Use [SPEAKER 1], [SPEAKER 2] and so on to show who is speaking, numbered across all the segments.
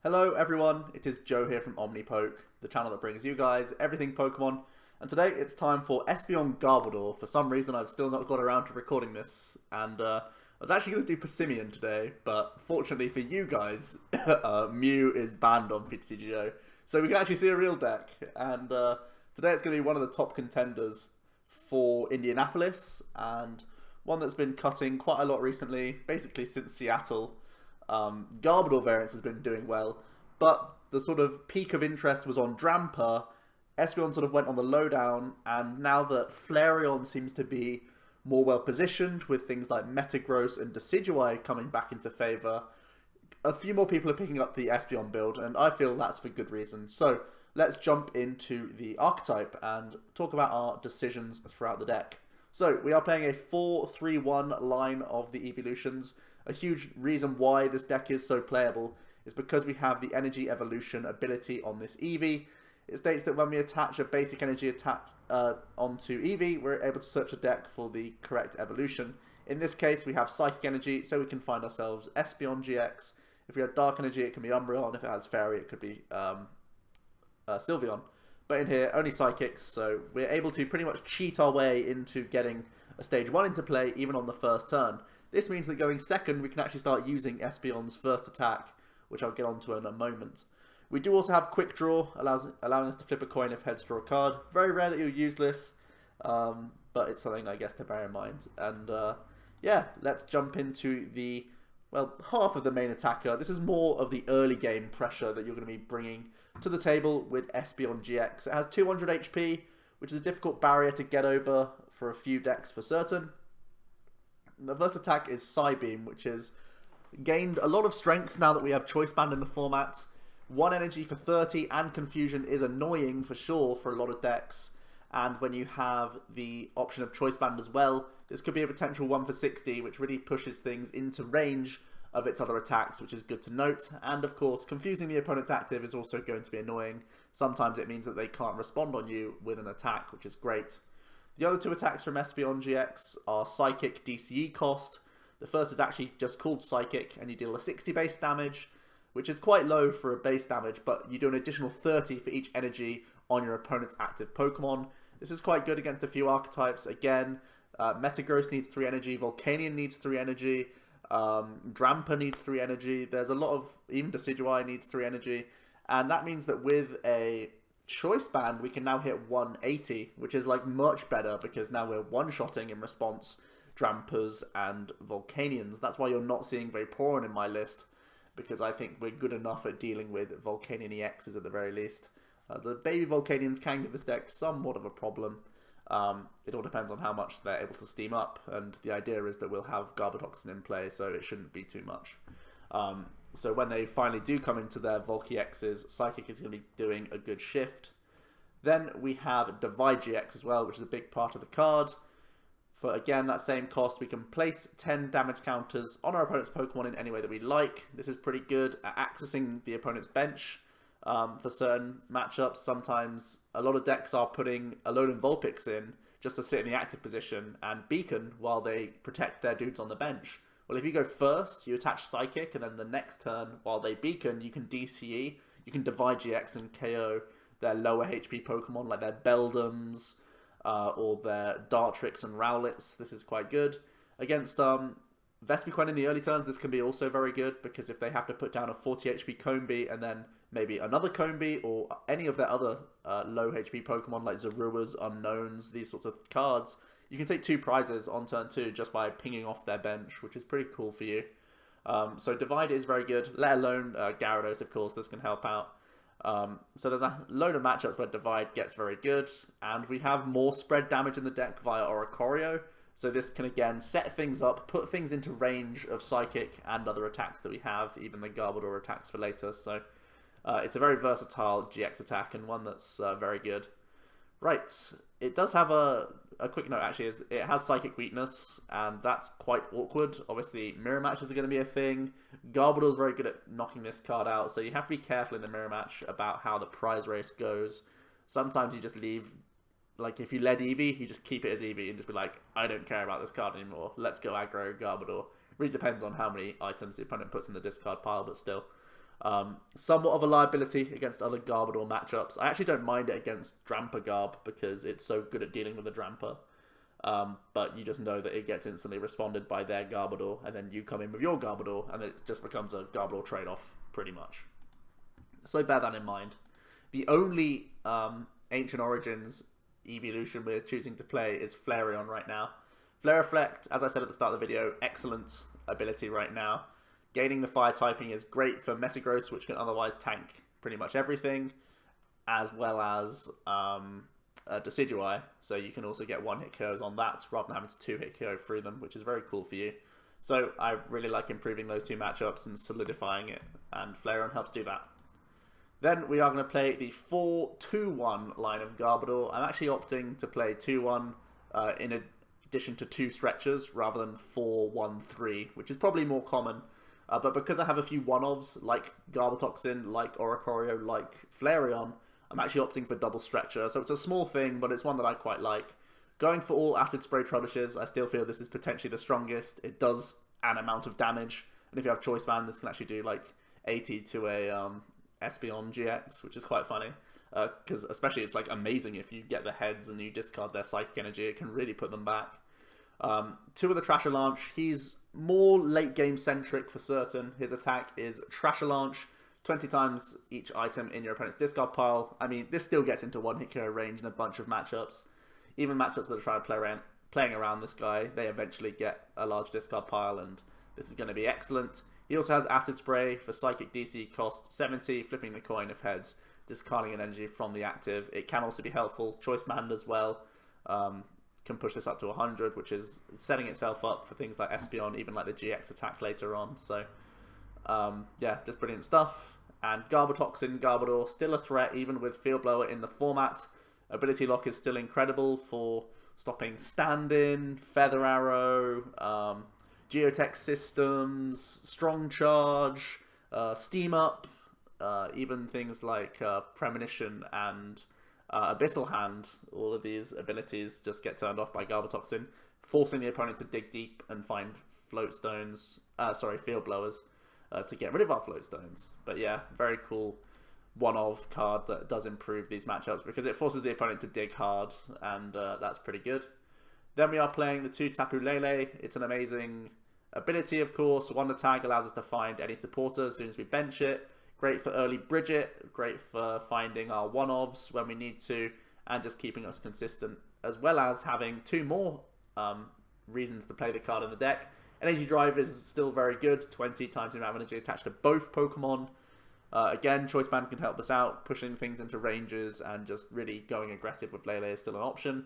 [SPEAKER 1] Hello everyone, it is Joe here from OmniPoke, the channel that brings you guys everything Pokemon, and today it's time for Espeon Garbodor. For some reason I've still not got around to recording this, and I was actually going to do Persimmon today, but fortunately for you guys, Mew is banned on TCG, so we can actually see a real deck, and today it's going to be one of the top contenders for Indianapolis, and one that's been cutting quite a lot recently, basically since Seattle. Garbodor variants has been doing well, but the sort of peak of interest was on Drampa. Espeon sort of went on the lowdown, and now that Flareon seems to be more well positioned with things like Metagross and Decidueye coming back into favour, a few more people are picking up the Espeon build, and I feel that's for good reason. So let's jump into the archetype and talk about our decisions throughout the deck. So we are playing a 4-3-1 line of the evolutions. A huge reason why this deck is so playable is because we have the Energy Evolution ability on this Eevee. It states that when we attach a basic energy onto Eevee, we're able to search a deck for the correct evolution. In this case, we have Psychic Energy, so we can find ourselves Espeon GX. If we have Dark Energy, it can be Umbreon. If it has Fairy, it could be Sylveon. But in here, only Psychics, so we're able to pretty much cheat our way into getting a Stage 1 into play, even on the first turn. This means that going second, we can actually start using Espeon's first attack, which I'll get onto in a moment. We do also have Quick Draw, allowing us to flip a coin if heads draw a card. Very rare that you'll use this, but it's something I guess to bear in mind. And yeah, let's jump into the, well, half of the main attacker. This is more of the early game pressure that you're going to be bringing to the table with Espeon GX. It has 200 HP, which is a difficult barrier to get over for a few decks for certain. The first attack is Psybeam, which has gained a lot of strength now that we have Choice Band in the format. 1 energy for 30 and Confusion is annoying for sure for a lot of decks. And when you have the option of Choice Band as well, this could be a potential 1 for 60, which really pushes things into range of its other attacks, which is good to note. And of course, confusing the opponent's active is also going to be annoying. Sometimes it means that they can't respond on you with an attack, which is great. The other two attacks from Espeon GX are Psychic DCE cost. The first is actually just called Psychic, and you deal a 60 base damage, which is quite low for a base damage, but you do an additional 30 for each energy on your opponent's active Pokemon. This is quite good against a few archetypes. Again, Metagross needs 3 energy, Volcanion needs 3 energy, Drampa needs 3 energy. There's a lot of, even Decidueye needs 3 energy, and that means that with a Choice Band, we can now hit 180, which is like much better because now we're one-shotting in response Drampas and Volcanions. That's why you're not seeing Vaporeon in my list, because I think we're good enough at dealing with Volcanion EXs at the very least. The baby Volcanions can give this deck somewhat of a problem. It all depends on how much they're able to steam up, and the idea is that we'll have Garbotoxin in play, so it shouldn't be too much. So when they finally do come into their Volk EXs, Psychic is going to be doing a good shift. Then we have Divide GX as well, which is a big part of the card. For, again, that same cost, we can place 10 damage counters on our opponent's Pokemon in any way that we like. This is pretty good at accessing the opponent's bench for certain matchups. Sometimes a lot of decks are putting Alolan Vulpix in just to sit in the active position and Beacon while they protect their dudes on the bench. Well, if you go first, you attach Psychic, and then the next turn, while they Beacon, you can DCE, you can Divide GX and KO their lower HP Pokemon, like their Beldums, or their Dartrix and Rowlets. This is quite good. Against Vespiquen in the early turns, this can be also very good, because if they have to put down a 40 HP Combee, and then maybe another Combee, or any of their other low HP Pokemon, like Zoruas, Unknowns, these sorts of cards, you can take 2 prizes on turn 2 just by pinging off their bench, which is pretty cool for you. So Divide is very good, let alone Gyarados, of course, this can help out. So there's a load of matchups where Divide gets very good, and we have more spread damage in the deck via Oricorio, so this can again set things up, put things into range of Psychic and other attacks that we have, even the Garbodor attacks for later, so it's a very versatile GX attack, and one that's very good. Right, it does have a quick note actually, is it has Psychic weakness, and that's quite awkward. Obviously, mirror matches are going to be a thing. Garbodor is very good at knocking this card out, so you have to be careful in the mirror match about how the prize race goes. Sometimes you just leave, like if you led Eevee, you just keep it as Eevee and just be like, I don't care about this card anymore, let's go aggro Garbodor. It really depends on how many items the opponent puts in the discard pile, but still. Somewhat of a liability against other Garbodor matchups. I actually don't mind it against Drampa Garb because it's so good at dealing with the Drampa. But you just know that it gets instantly responded by their Garbodor, and then you come in with your Garbodor, and it just becomes a Garbodor trade-off, pretty much. So bear that in mind. The only Ancient Origins evolution we're choosing to play is Flareon right now. Flare Reflect, as I said at the start of the video, excellent ability right now. Gaining the fire typing is great for Metagross, which can otherwise tank pretty much everything, as well as Decidueye, so you can also get one-hit KOs on that rather than having to two-hit KO through them, which is very cool for you. So I really like improving those two matchups and solidifying it, and Flareon helps do that. Then we are going to play the 4-2-1 line of Garbodor. I'm actually opting to play 2-1 in addition to 2 stretchers rather than 4-1-3, which is probably more common. But because I have a few one-offs, like Garbotoxin, like Oricorio, like Flareon, I'm actually opting for double stretcher. So it's a small thing, but it's one that I quite like. Going for all Acid Spray Trubbishes, I still feel this is potentially the strongest. It does an amount of damage, and if you have Choice Band, this can actually do like 80 to a Espeon GX, which is quite funny. Because especially it's like amazing if you get the heads and you discard their Psychic Energy, it can really put them back. 2 of the Trasher Launch, he's more late game centric for certain. His attack is Trasher Launch, 20 times each item in your opponent's discard pile. I mean, this still gets into one-hit KO range in a bunch of matchups. Even matchups that are trying to playing around this guy, they eventually get a large discard pile, and this is going to be excellent. He also has Acid Spray for Psychic DC cost 70, flipping the coin of heads, discarding an energy from the active. It can also be helpful. Choice Band as well can push this up to 100, which is setting itself up for things like Espeon, even like the GX attack later on. So yeah, just brilliant stuff. And Garbotoxin Garbodor, still a threat even with Field Blower in the format. Ability Lock is still incredible for stopping Stand-In, Feather Arrow, Geotech Systems, Strong Charge, Steam Up, even things like Premonition and Abyssal Hand. All of these abilities just get turned off by Garbotoxin, forcing the opponent to dig deep and find Field Blowers. To get rid of our float stones. But yeah, very cool one-of card that does improve these matchups because it forces the opponent to dig hard, and that's pretty good. Then we are playing the 2 Tapu Lele. It's an amazing ability, of course. Wonder Tag allows us to find any supporter as soon as we bench it. Great for early Brigette, great for finding our one-ofs when we need to, and just keeping us consistent, as well as having 2 more reasons to play the card in the deck. Energy Drive is still very good, 20 times the amount of energy attached to both Pokemon. Again, Choice Band can help us out, pushing things into ranges and just really going aggressive with Lele is still an option.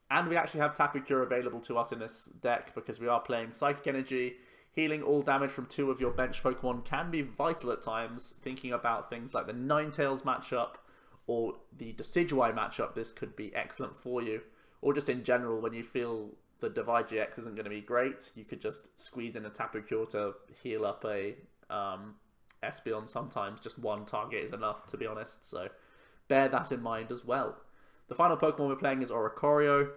[SPEAKER 1] And we actually have Tapu Cure available to us in this deck because we are playing Psychic Energy. Healing all damage from 2 of your bench Pokemon can be vital at times. Thinking about things like the Ninetales matchup or the Decidueye matchup, this could be excellent for you. Or just in general, when you feel the Divide GX isn't going to be great, you could just squeeze in a Tapu Cure to heal up a Espeon sometimes. Just one target is enough, to be honest, so bear that in mind as well. The final Pokemon we're playing is Oricorio.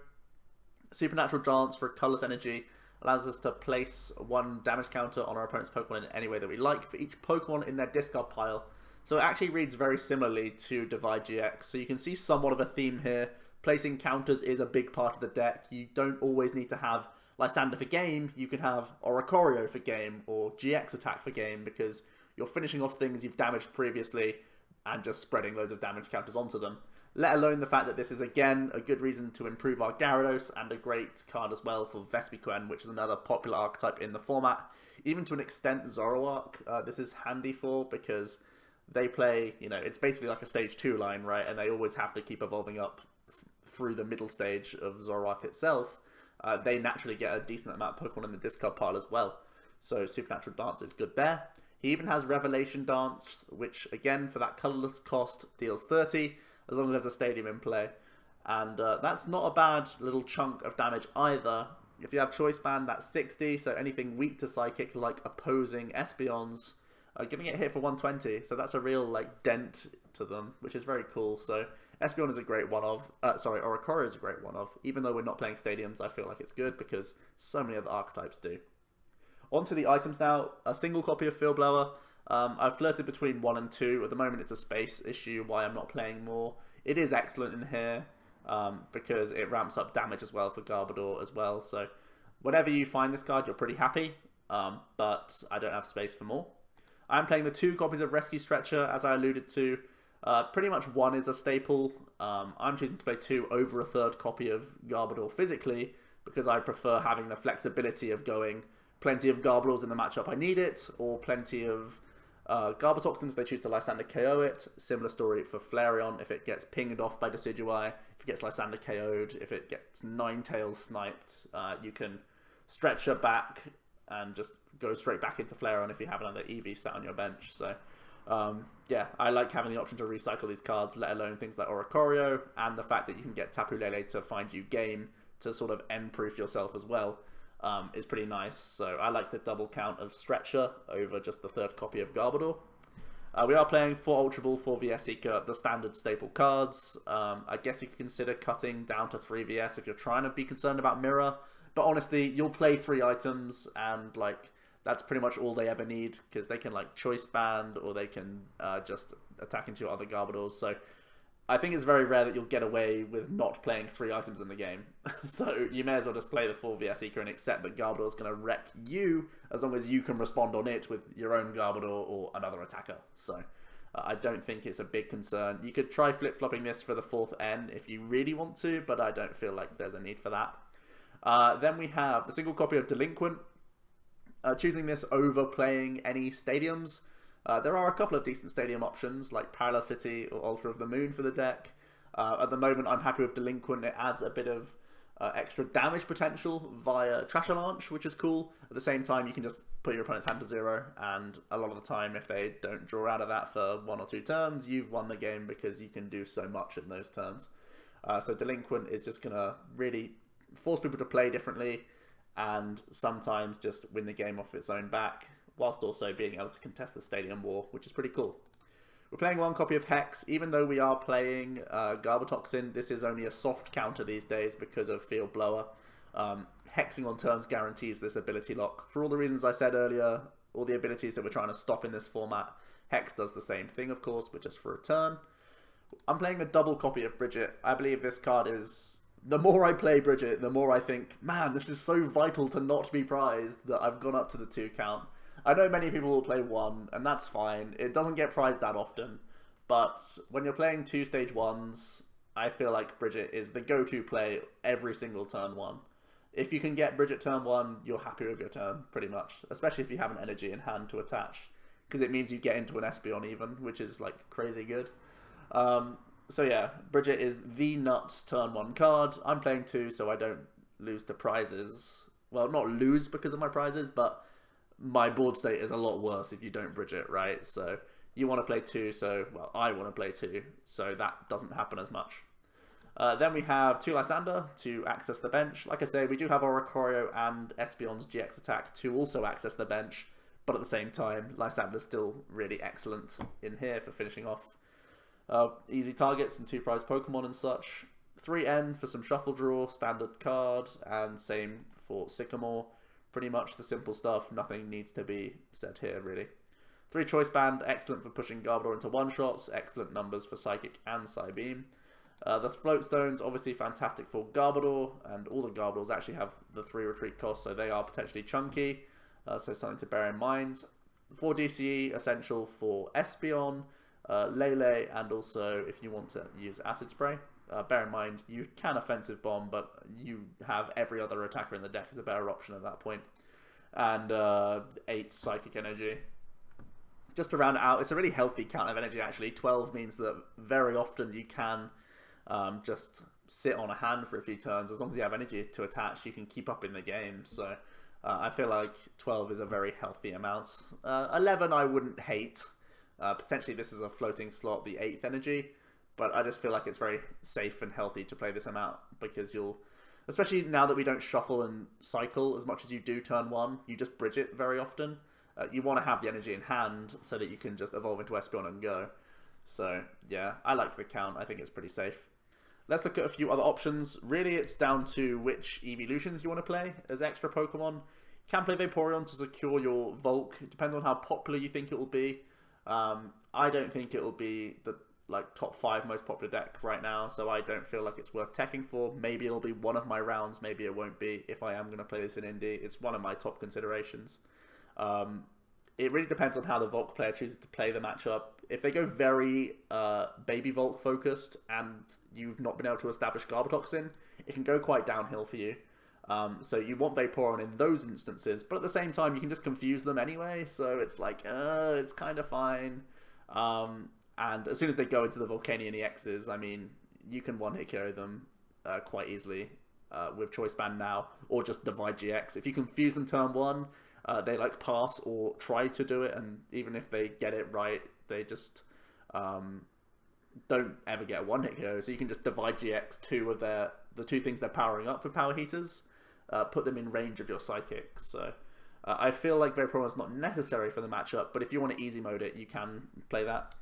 [SPEAKER 1] Supernatural Dance for Colorless Energy allows us to place 1 damage counter on our opponent's Pokemon in any way that we like for each Pokemon in their discard pile. So it actually reads very similarly to Divide GX, so you can see somewhat of a theme here. Placing counters is a big part of the deck. You don't always need to have Lysandre for game. You can have Oricorio for game or GX attack for game because you're finishing off things you've damaged previously and just spreading loads of damage counters onto them. Let alone the fact that this is, again, a good reason to improve our Gyarados and a great card as well for Vespiquen, which is another popular archetype in the format. Even to an extent, Zoroark, this is handy for because they play, you know, it's basically like a stage 2 line, right? And they always have to keep evolving up through the middle stage of Zoroark itself. They naturally get a decent amount of Pokemon in the discard pile as well. So Supernatural Dance is good there. He even has Revelation Dance, which again, for that colourless cost, deals 30, as long as there's a stadium in play. And that's not a bad little chunk of damage either. If you have Choice Band, that's 60, so anything weak to Psychic, like opposing Espeons, giving it a hit for 120, so that's a real like dent to them, which is very cool. So Espeon is a great one-of, Oricorio is a great one-of. Even though we're not playing stadiums, I feel like it's good because so many other archetypes do. On to the items now. A single copy of Field Blower. I've flirted between 1 and 2. At the moment, it's a space issue why I'm not playing more. It is excellent in here because it ramps up damage as well for Garbodor as well. So whenever you find this card, you're pretty happy, but I don't have space for more. I'm playing the 2 copies of Rescue Stretcher, as I alluded to. Pretty much 1 is a staple. I'm choosing to play 2 over a 3rd copy of Garbodor physically, because I prefer having the flexibility of going plenty of Garbodors in the matchup I need it, or plenty of Garbotoxins if they choose to Lysandre KO it. Similar story for Flareon if it gets pinged off by Decidueye, if it gets Lysandre KO'd, if it gets Ninetales sniped, you can stretch her back and just go straight back into Flareon if you have another Eevee sat on your bench. So yeah, I like having the option to recycle these cards, let alone things like Oricorio, and the fact that you can get Tapu Lele to find you game to sort of end-proof yourself as well. Is pretty nice. So I like the double count of Stretcher over just the 3rd copy of Garbodor. We are playing 4 Ultra Ball, 4 VS Seeker, the standard staple cards. I guess you could consider cutting down to 3 VS if you're trying to be concerned about Mirror. But honestly, you'll play 3 items and like that's pretty much all they ever need, because they can like Choice Band or they can just attack into your other Garbodors. So I think it's very rare that you'll get away with not playing 3 items in the game. So you may as well just play the 4 VS Seeker and accept that Garbodor's going to wreck you, as long as you can respond on it with your own Garbodor or another attacker. So I don't think it's a big concern. You could try flip-flopping this for the 4th N if you really want to, but I don't feel like there's a need for that. Then we have the single copy of Delinquent. Choosing this over playing any stadiums. There are a couple of decent stadium options, like Parallel City or Altar of the Moon for the deck. At the moment, I'm happy with Delinquent. It adds a bit of extra damage potential via Trash Avalanche, which is cool. At the same time, you can just put your opponent's hand to 0, and a lot of the time, if they don't draw out of that for 1 or 2 turns, you've won the game because you can do so much in those turns. So Delinquent is just going to really force people to play differently, and sometimes just win the game off its own back, whilst also being able to contest the Stadium War, which is pretty cool. We're playing 1 copy of Hex. Even though we are playing Garbotoxin, this is only a soft counter these days because of Field Blower. Hexing on turns guarantees this ability lock. For all the reasons I said earlier, all the abilities that we're trying to stop in this format, Hex does the same thing, of course, but just for a turn. I'm playing a double copy of Brigette. I believe this card is... The more I play Brigette, the more I think, man, this is so vital to not be prized that I've gone up to the 2 count. I know many people will play 1, and that's fine. It doesn't get prized that often. But when you're playing 2 stage 1s, I feel like Brigette is the go-to play every single turn 1. If you can get Brigette turn 1, you're happy with your turn, pretty much. Especially if you have an energy in hand to attach. Because it means you get into an Espeon even, which is like crazy good. So yeah, Brigette is the nuts turn 1 card. I'm playing 2, so I don't lose to prizes. Well, not lose because of my prizes, but my board state is a lot worse if you don't Brigette, right? So you want to play 2, so, well, I want to play 2, so that doesn't happen as much. Then we have 2 Lysandre to access the bench. Like I say, we do have Oricorio and Espeon's GX attack to also access the bench, but at the same time, Lysandre's still really excellent in here for finishing off easy targets and 2 prize Pokemon and such. 3N for some shuffle draw, standard card, and same for Sycamore. Pretty much the simple stuff, nothing needs to be said here really. 3 Choice Band, excellent for pushing Garbodor into one-shots, excellent numbers for Psychic and Psybeam. The Float Stones, obviously fantastic for Garbodor, and all the Garbodors actually have the 3 retreat costs, so they are potentially chunky, so something to bear in mind. 4 DCE, essential for Espeon, Lele, and also if you want to use Acid Spray. Bear in mind, you can Offensive Bomb, but you have every other attacker in the deck as a better option at that point. And 8 Psychic Energy. Just to round it out, it's a really healthy count of energy actually. 12 means that very often you can just sit on a hand for a few turns. As long as you have energy to attach, you can keep up in the game. So I feel like 12 is a very healthy amount. 11 I wouldn't hate. Potentially this is a floating slot, the 8th energy. But I just feel like it's very safe and healthy to play this amount, because you'll, especially now that we don't shuffle and cycle as much as you do turn 1, you just Brigette very often. You want to have the energy in hand so that you can just evolve into Espeon and go. So yeah, I like the count. I think it's pretty safe. Let's look at a few other options. Really, it's down to which evolutions you want to play as extra Pokemon. can play Vaporeon to secure your Volk. It depends on how popular you think it will be. I don't think it will be the top 5 most popular deck right now, so I don't feel like it's worth teching for. Maybe it'll be one of my rounds, maybe it won't be if I am going to play this in Indie. It's one of my top considerations. It really depends on how the Volk player chooses to play the matchup. If they go very Baby Volk focused and you've not been able to establish Garbotoxin, it can go quite downhill for you. So you want Vaporeon in those instances, but at the same time you can just confuse them anyway, so it's like, it's kind of fine. And as soon as they go into the Volcanion EXs, I mean, you can one-hit KO them quite easily with Choice Band now, or just Divide GX. If you confuse them turn 1, they pass or try to do it, and even if they get it right, they just don't ever get a one-hit KO. So you can just Divide GX the 2 things they're powering up with Power Heaters, put them in range of your Psychic. So I feel like Vaporeon is not necessary for the matchup, but if you want to easy mode it, you can play that.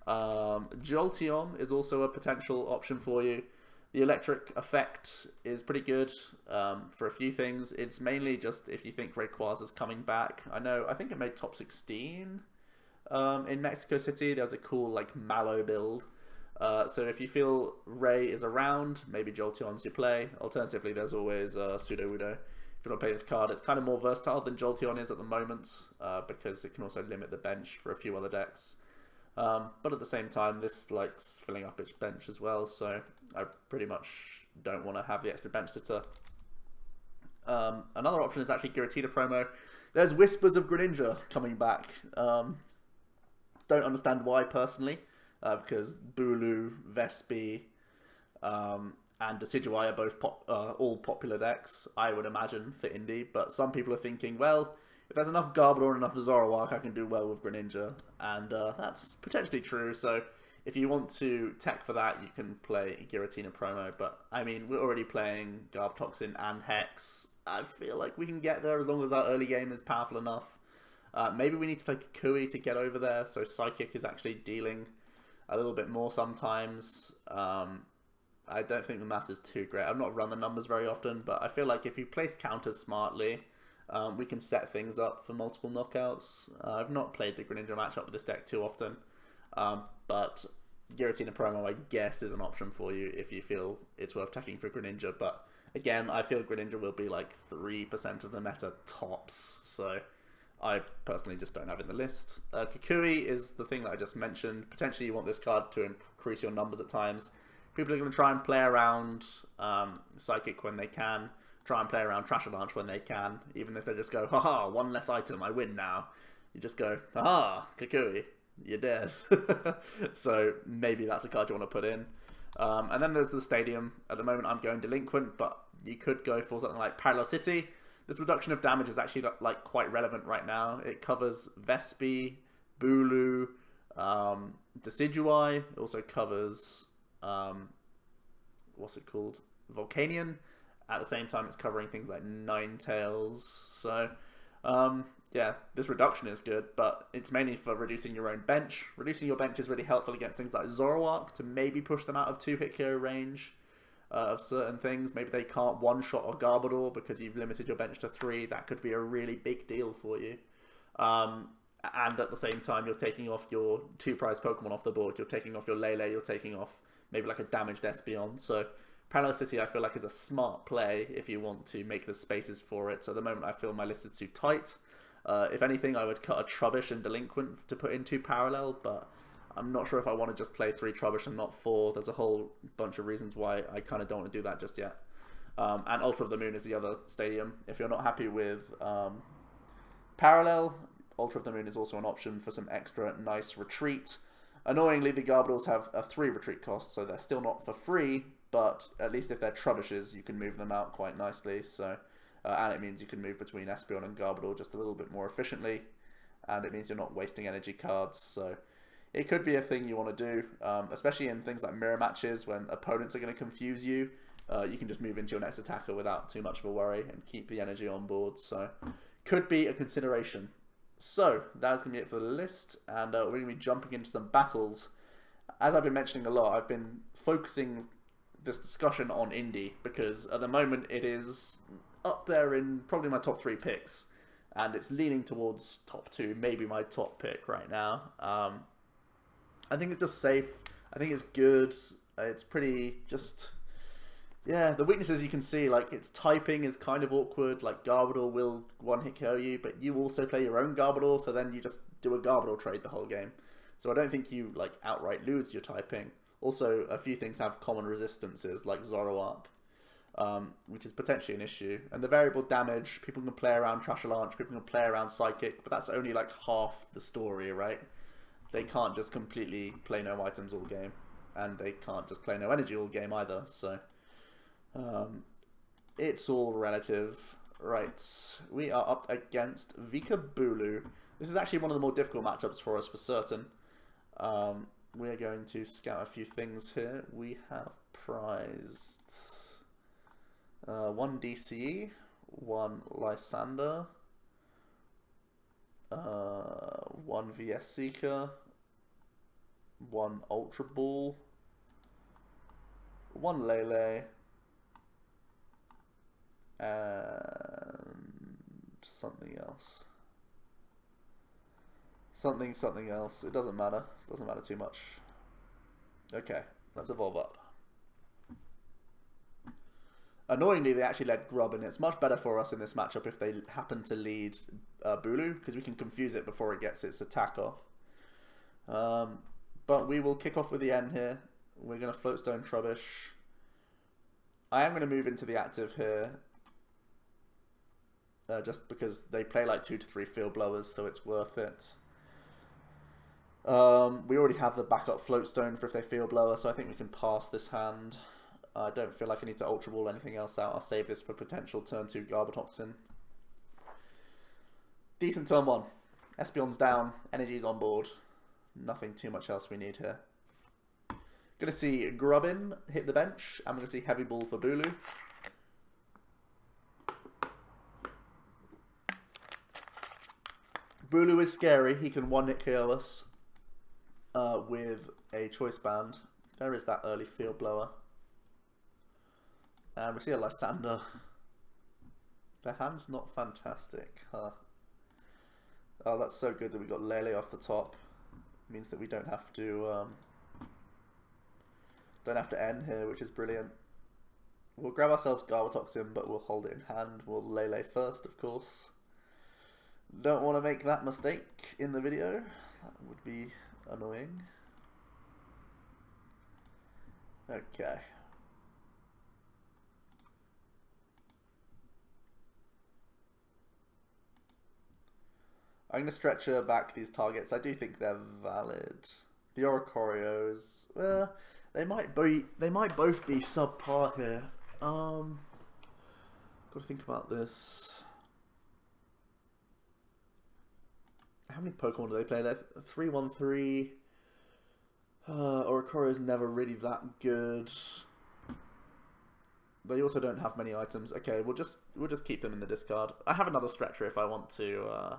[SPEAKER 1] Jolteon is also a potential option for you. The electric effect is pretty good for a few things. It's mainly just if you think Rayquaza's coming back. I think it made top 16 in Mexico City. There was a cool Mallow build. So if you feel Ray is around, maybe Jolteon's your play. Alternatively, there's always Sudowoodo. If you want to play this card, it's kind of more versatile than Jolteon is at the moment, because it can also limit the bench for a few other decks. But at the same time, this likes filling up its bench as well, so I pretty much don't want to have the extra bench sitter. Another option is actually Giratina promo. There's whispers of Greninja coming back. Don't understand why personally, because Bulu, Vespi, and Decidueye are both all popular decks, I would imagine, for Indie, but some people are thinking, well, if there's enough Garbodor and enough Zoroark, I can do well with Greninja, and that's potentially true. So if you want to tech for that, you can play Giratina promo, but I mean, we're already playing Garbotoxin and Hex. I feel like we can get there as long as our early game is powerful enough. Maybe we need to play Kukui to get over there, so Psychic is actually dealing a little bit more sometimes. I don't think the math is too great. I've not run the numbers very often, but I feel like if you place counters smartly, we can set things up for multiple knockouts. I've not played the Greninja matchup with this deck too often, but Giratina promo, I guess, is an option for you if you feel it's worth taking for Greninja. But again, I feel Greninja will be 3% of the meta tops, so I personally just don't have it in the list. Kukui is the thing that I just mentioned. Potentially you want this card to increase your numbers at times. People are going to try and play around Psychic when they can. Try and play around Trash Launch when they can. Even if they just go, haha, 1 less item, I win now. You just go, haha, Kukui, you're dead. So maybe that's a card you want to put in. And then there's the Stadium. At the moment I'm going Delinquent, but you could go for something like Parallel City. This reduction of damage is actually quite relevant right now. It covers Vespi, Bulu, Decidueye. It also covers what's it called? Volcanion. At the same time, it's covering things like Ninetales. So yeah, this reduction is good, but it's mainly for reducing your own bench. Reducing your bench is really helpful against things like Zoroark to maybe push them out of 2-hit KO range of certain things. Maybe they can't one-shot a Garbodor because you've limited your bench to 3. That could be a really big deal for you. And at the same time, you're taking off your 2 prize Pokemon off the board. You're taking off your Lele. You're taking off maybe a damaged Espeon. So Parallel City, I feel like, is a smart play if you want to make the spaces for it. So at the moment, I feel my list is too tight. If anything, I would cut a Trubbish and Delinquent to put into Parallel, but I'm not sure if I want to just play 3 Trubbish and not 4. There's a whole bunch of reasons why I kind of don't want to do that just yet. And Ultra of the Moon is the other Stadium. If you're not happy with Parallel, Ultra of the Moon is also an option for some extra nice retreat. Annoyingly, the Garbodors have a 3 retreat cost, so they're still not for free, but at least if they're Trubbishes, you can move them out quite nicely. So, and it means you can move between Espeon and Garbodor just a little bit more efficiently, and it means you're not wasting energy cards. So it could be a thing you want to do, especially in things like mirror matches when opponents are going to confuse you. You can just move into your next attacker without too much of a worry and keep the energy on board. So could be a consideration. So that's going to be it for the list, and we're going to be jumping into some battles. As I've been mentioning a lot, I've been focusing this discussion on Indie because at the moment it is up there in probably my top 3 picks. and it's leaning towards top 2, maybe my top pick right now. I think it's just safe. I think it's good. It's pretty just... Yeah, the weaknesses you can see, like, its typing is kind of awkward. Like, Garbodor will one-hit KO you, but you also play your own Garbodor, so then you just do a Garbodor trade the whole game. So I don't think you, like, outright lose your typing. Also, a few things have common resistances, like Zoroark, which is potentially an issue. And the variable damage, people can play around Trashalanche, people can play around Psychic, but that's only, like, half the story, right? They can't just completely play no items all game, and they can't just play no energy all game either, so... it's all relative. Right, we are up against Vikabulu. This is actually one of the more difficult matchups for us, for certain. We're going to scout a few things here. We have prized 1 DCE, 1 Lysandre, 1 VS Seeker, 1 Ultra Ball, 1 Lele, and something else. Something else. It doesn't matter. It doesn't matter too much. Okay, let's evolve up. Annoyingly, they actually led Grub, and it's much better for us in this matchup if they happen to lead Bulu, because we can confuse it before it gets its attack off. But we will kick off with the N here. We're going to Floatstone Trubbish. I am going to move into the active here. Just because they play like 2 to 3 field blowers, so it's worth it. We already have the backup Floatstone for if they field blower, so I think we can pass this hand. I don't feel like I need to Ultra Ball anything else out. I'll save this for potential turn 2 Garbotoxin. Decent turn 1. Espeon's down, Energy's on board. Nothing too much else we need here. Gonna see Grubbin hit the bench. I'm gonna see Heavy Ball for Bulu. Bulu is scary. He can one-hit KO us with a Choice Band. There is that early field blower. And we see a Lysandre. Their hand's not fantastic, huh? Oh, that's so good that we got Lele off the top. Means that we don't have to end here, which is brilliant. We'll grab ourselves Garbotoxin, but we'll hold it in hand. We'll Lele first, of course. Don't want to make that mistake in the video. That would be annoying. Okay. I'm going to stretcher back these targets. I do think they're valid. The Oricorios, well, they might both be subpar here. Got to think about this. How many Pokemon do they play? They're 3-1-3. Oricorio's never really that good. They also don't have many items. Okay, we'll just keep them in the discard. I have another stretcher if I want to.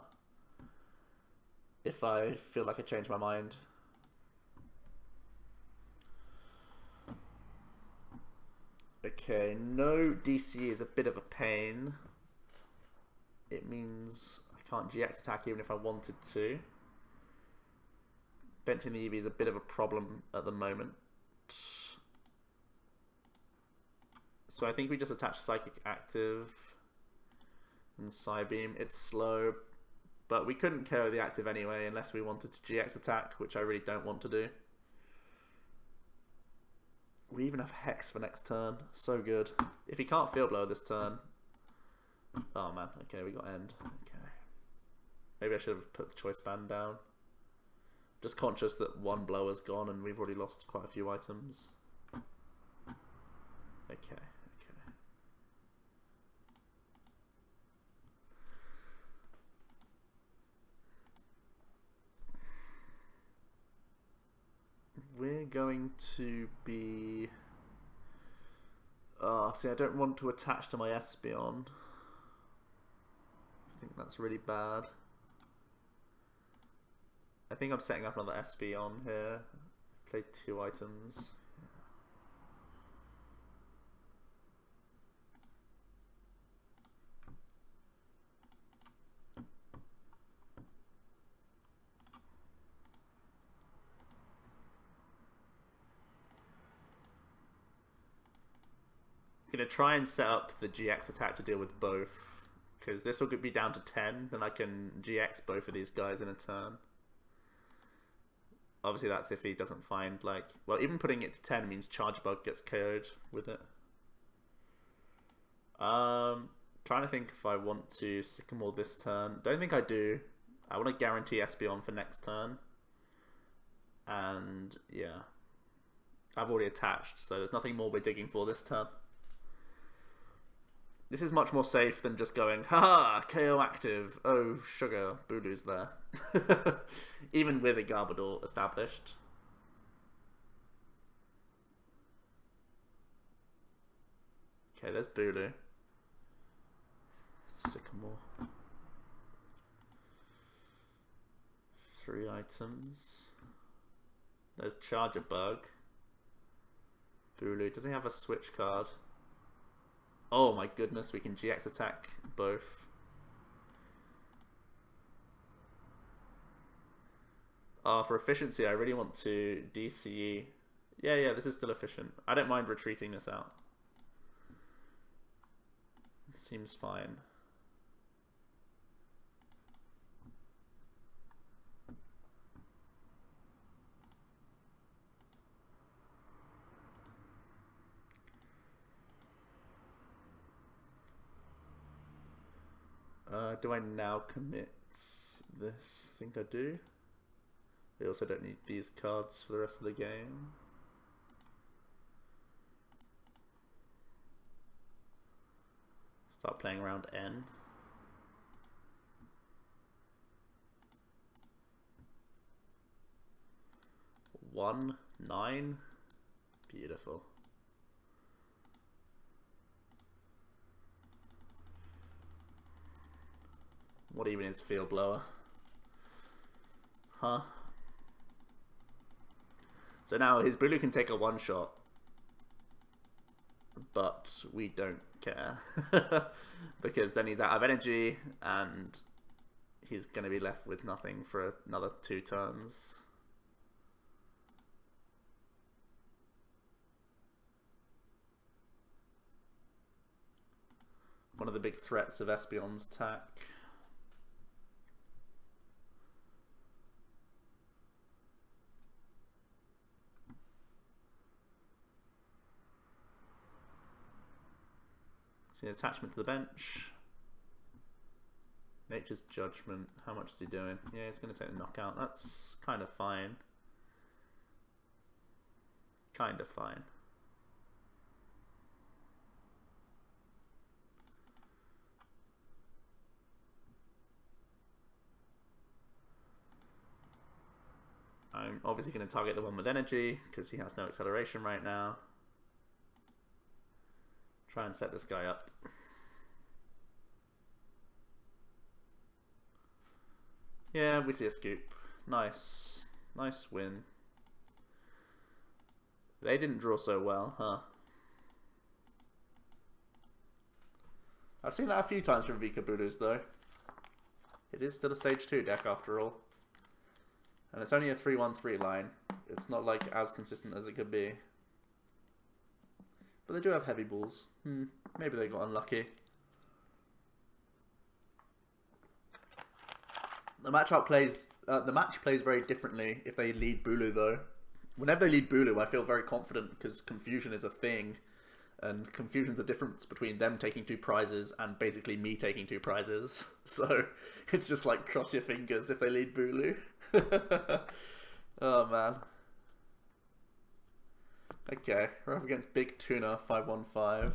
[SPEAKER 1] If I feel like I change my mind. Okay, no DC is a bit of a pain. It means I can't GX attack even if I wanted to. Benching the Eevee is a bit of a problem at the moment. So I think we just attach Psychic Active and Psybeam. It's slow, but we couldn't KO the active anyway unless we wanted to GX attack, which I really don't want to do. We even have Hex for next turn. So good. If he can't Field Blower this turn... Oh man, okay, we got End. Okay. Maybe I should have put the Choice Band down. Just conscious that one blower's gone and we've already lost quite a few items. Okay. We're going to be... see, I don't want to attach to my Espeon. I think that's really bad. I think I'm setting up another Espeon here. Play 2 items. going to try and set up the GX attack to deal with both, because this will be down to 10, then I can GX both of these guys in a turn. Obviously that's if he doesn't find, like... Well, even putting it to 10 means Charge Bug gets KO'd with it. Trying to think if I want to Sycamore this turn. Don't think I do. I want to guarantee Espeon for next turn. And, yeah. I've already attached, so there's nothing more we're digging for this turn. This is much more safe than just going, haha, KO active. Oh, sugar, Bulu's there. Even with a Garbodor established. Okay, there's Bulu. Sycamore. 3 items. There's Charger Bug. Bulu. Does he have a switch card? Oh my goodness, we can GX attack both. For efficiency, I really want to DCE. Yeah, this is still efficient. I don't mind retreating this out. It seems fine. Do I now commit this? I think I do. They also don't need these cards for the rest of the game. Start playing around N. One, 9. Beautiful. What even is Field Blower? Huh? So now his Bulu can take a one-shot, but we don't care. Because then he's out of energy, and he's going to be left with nothing for another 2 turns. One of the big threats of Espeon's attack. See, attachment to the bench. Nature's Judgment. How much is he doing? Yeah, he's going to take the knockout. That's kind of fine. Kind of fine. I'm obviously going to target the one with energy because he has no acceleration right now. Try and set this guy up. Yeah, we see a scoop. Nice. Nice win. They didn't draw so well, huh? I've seen that a few times from Vika Bulus, though. It is still a stage 2 deck after all. And it's only a 3-1-3 line. It's not like as consistent as it could be. But they do have heavy balls. Maybe they got unlucky. The match plays very differently if they lead Bulu though. Whenever they lead Bulu, I feel very confident because confusion is a thing, and confusion's the difference between them taking 2 prizes and basically me taking 2 prizes. So it's just like cross your fingers if they lead Bulu. Oh man. Okay, we're up against Big Tuna 515.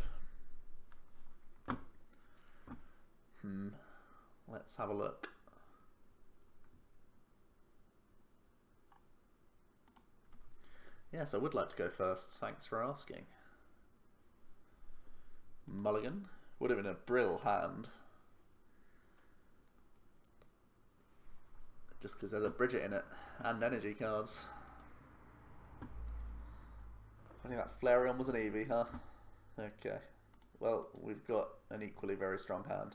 [SPEAKER 1] Let's have a look. Yes, I would like to go first. Thanks for asking. Mulligan. Would have been a brill hand. Just because there's a Brigette in it. And energy cards. I think that Flareon was an Eevee, huh? Okay. Well, we've got an equally very strong hand.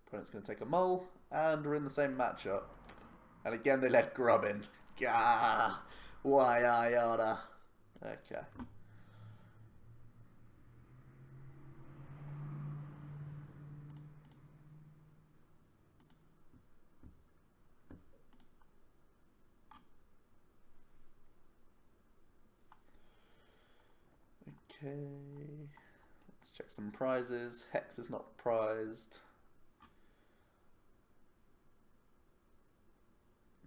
[SPEAKER 1] Opponent's going to take a Mull, and we're in the same matchup. And again they let Grub in. Gah! Why I oughta. Okay. Okay. Let's check some prizes. Hex is not prized.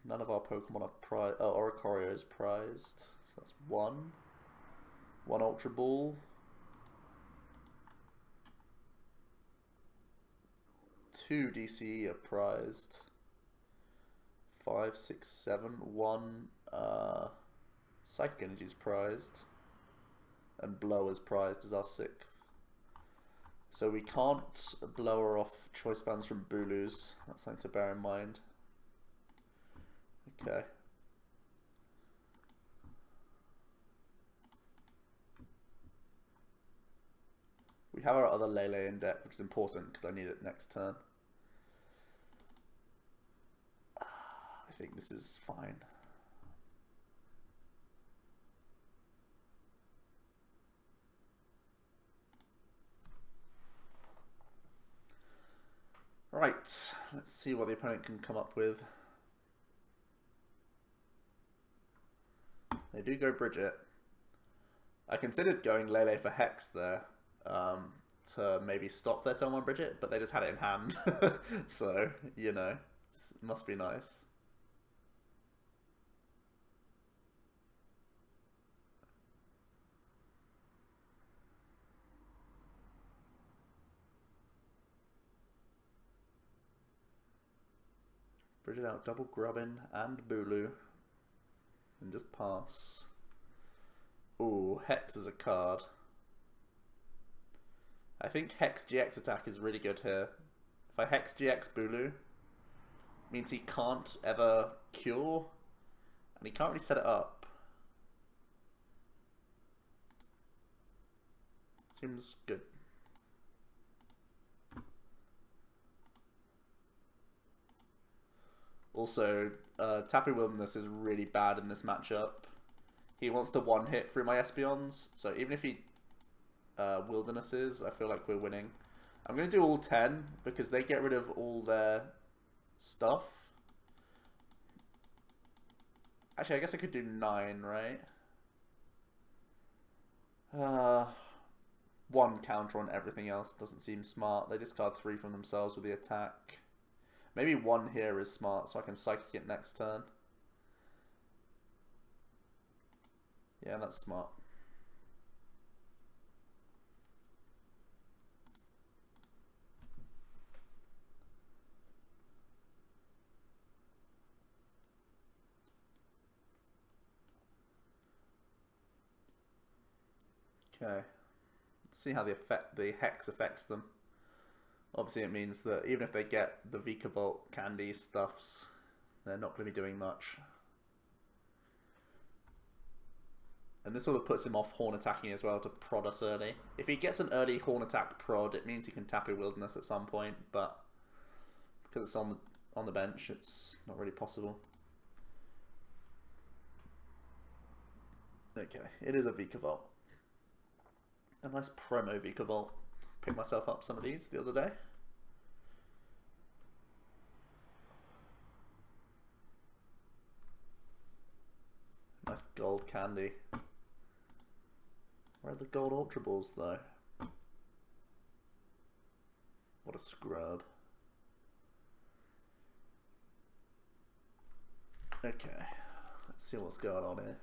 [SPEAKER 1] None of our Pokemon are prized. Oh, Oricorio is prized. So that's one. One Ultra Ball. Two DCE are prized. 5, 6, 7. One Psychic Energy is prized. And Blow is prized as our 6th. So we can't blow her off choice bands from Boolus. That's something to bear in mind. Okay. We have our other Lele in deck, which is important because I need it next turn. I think this is fine. Right, let's see what the opponent can come up with. They do go Brigette. I considered going Lele for Hex there to maybe stop their turn 1 Brigette, but they just had it in hand. So, you know, it must be nice. Brigette out, double Grubbin and Bulu. And just pass. Ooh, Hex is a card. I think Hex GX attack is really good here. If I Hex GX Bulu, means he can't ever cure, and he can't really set it up. Seems good. Also, Tapu Wilderness is really bad in this matchup. He wants to one-hit through my Espeons, so even if he Wildernesses, I feel like we're winning. I'm going to do all 10, because they get rid of all their stuff. Actually, I guess I could do 9, right? One counter on everything else doesn't seem smart. They discard 3 from themselves with the attack. Maybe 1 here is smart, so I can Psychic it next turn. Yeah, that's smart. Okay. Let's see how the Hex affects them. Obviously, it means that even if they get the Vikavolt candy stuffs, they're not going to be doing much. And this sort of puts him off Horn attacking as well to prod us early. If he gets an early Horn attack prod, it means he can Tapu Wilderness at some point, but because it's on the bench, it's not really possible. Okay, it is a Vikavolt. A nice promo Vikavolt. Picked myself up some of these the other day. Nice gold candy. Where are the gold Ultra Balls though? What a scrub. Okay, let's see what's going on here.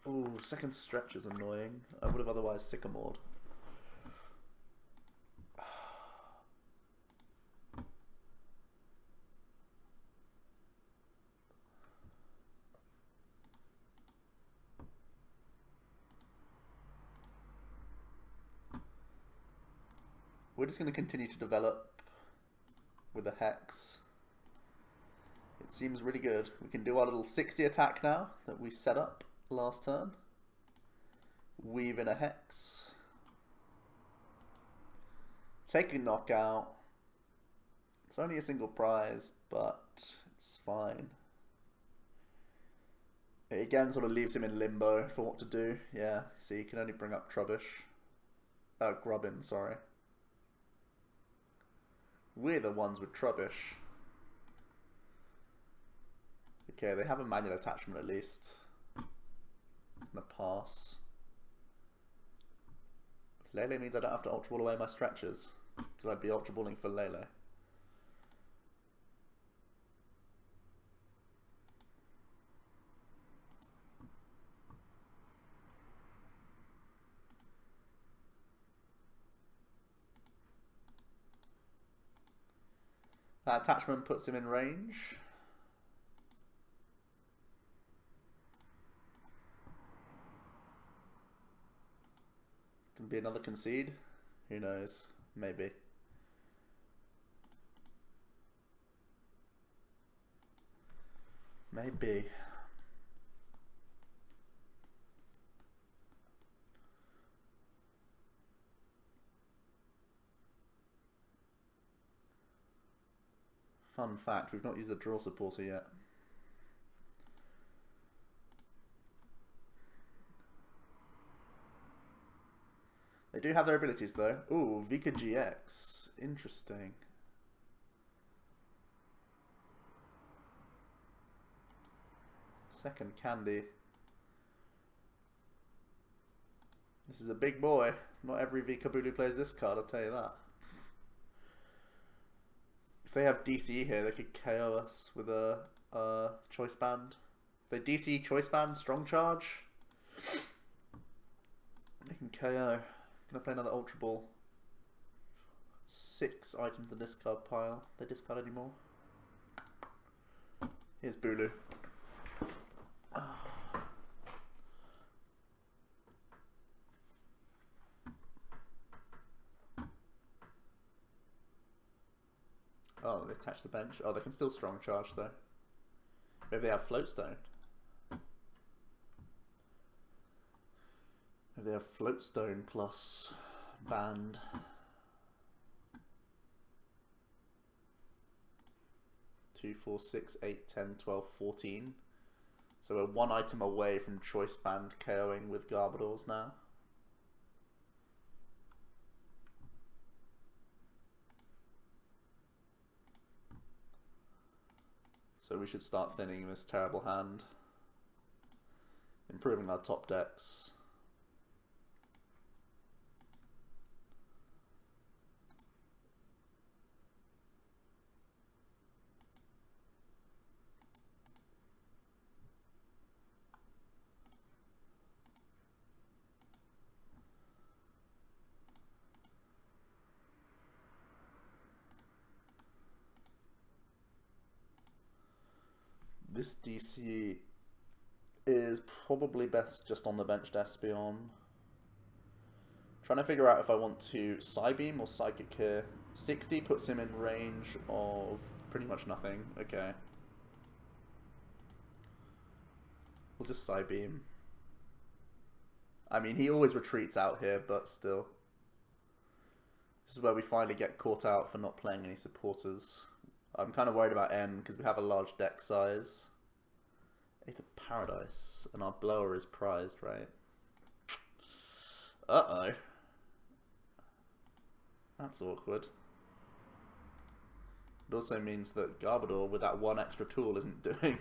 [SPEAKER 1] Ooh, second stretch is annoying. I would have otherwise Sycamored. We're just going to continue to develop with a Hex. It seems really good. We can do our little 60 attack now that we set up last turn. Weave in a Hex. Take a knockout. It's only a single prize, but it's fine. It again sort of leaves him in limbo for what to do. Yeah, see, you can only bring up Trubbish. Grubbin, sorry. We're the ones with Trubbish. Okay, they have a manual attachment at least. And a pass. Lele means I don't have to Ultra Ball away my stretches, because I'd be Ultra Balling for Lele. That attachment puts him in range. Can be another concede. Who knows? Maybe. Maybe. Fun fact, we've not used the draw supporter yet. They do have their abilities though. Ooh, Vika GX. Interesting. Second candy. This is a big boy. Not every Vika Bulu plays this card, I'll tell you that. If they have DCE here, they could KO us with a Choice Band. If they DCE Choice Band, Strong Charge, they can KO. Gonna play another Ultra Ball. 6 items in the discard pile. They discard anymore. Here's Bulu. Oh, they attach the bench. Oh, they can still Strong Charge though. Maybe they have Floatstone. Maybe they have Floatstone plus Band. Two, 4, 6, 8, 10, 12, 14. So we're 1 item away from Choice Band KOing with Garbodors now. So we should start thinning this terrible hand. Improving our top decks. This DC is probably best just on the benched Espeon. Trying to figure out if I want to Psybeam or Psychic here. 60 puts him in range of pretty much nothing. Okay. We'll just Psybeam. I mean, he always retreats out here, but still. This is where we finally get caught out for not playing any supporters. I'm kind of worried about N because we have a large deck size. 8 of Paradise, and our blower is prized, right? Uh-oh. That's awkward. It also means that Garbodor, with that 1 extra tool, isn't doing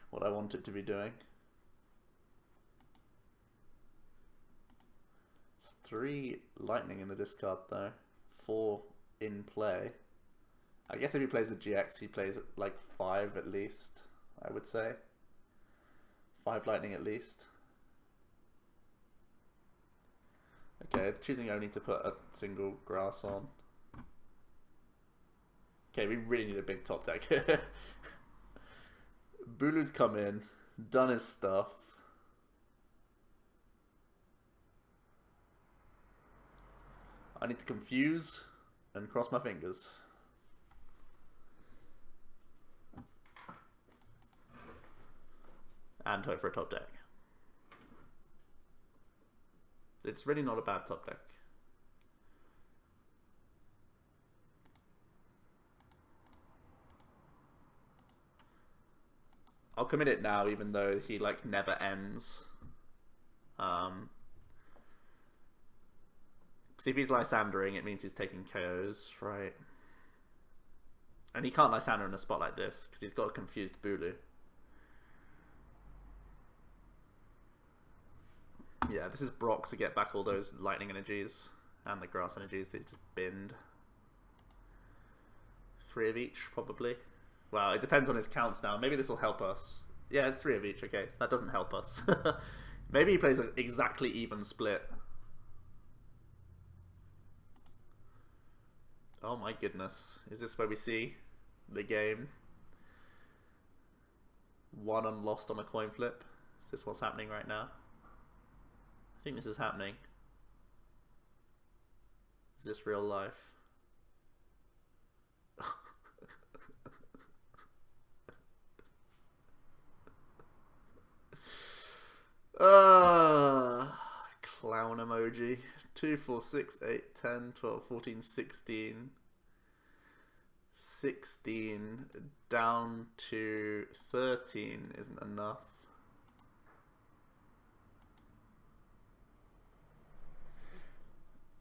[SPEAKER 1] what I want it to be doing. It's 3 lightning in the discard, though. 4 in play. I guess if he plays the GX, he plays like 5 at least, I would say. 5 lightning at least. Okay, choosing only to put a single grass on. Okay, we really need a big top deck here. Bulu's come in, done his stuff. I need to confuse and cross my fingers. And hope for a top deck. It's really not a bad top deck. I'll commit it now, even though he like never ends. Because if he's Lysandering, it means he's taking KOs, right? And he can't Lysander in a spot like this because he's got a confused Bulu. Yeah, this is Brock to get back all those lightning energies and the grass energies that he just binned. 3 of each, probably. Well, it depends on his counts now. Maybe this will help us. Yeah, it's 3 of each. Okay, that doesn't help us. Maybe he plays an exactly even split. Oh my goodness. Is this where we see the game? 1 unlost on a coin flip. Is this what's happening right now? I think this is happening. Is this real life? Clown emoji. 2, 4, 6, 8, 10, 12, 14, 16. 16 down to 13 isn't enough.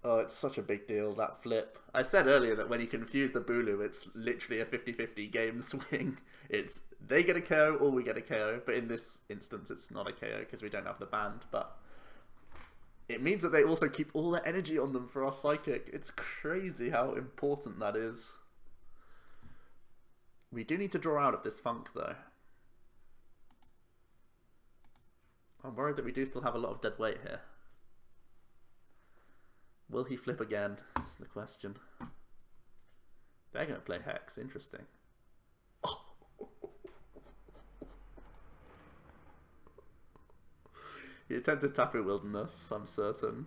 [SPEAKER 1] Oh, it's such a big deal, that flip. I said earlier that when you confuse the Bulu, it's literally a 50-50 game swing. It's they get a KO or we get a KO, but in this instance it's not a KO because we don't have the band, but it means that they also keep all their energy on them for our Psychic. It's crazy how important that is. We do need to draw out of this funk though. I'm worried that we do still have a lot of dead weight here. Will he flip again, is the question. They're going to play Hex, interesting. Oh. He attempted Tapu Wilderness, I'm certain.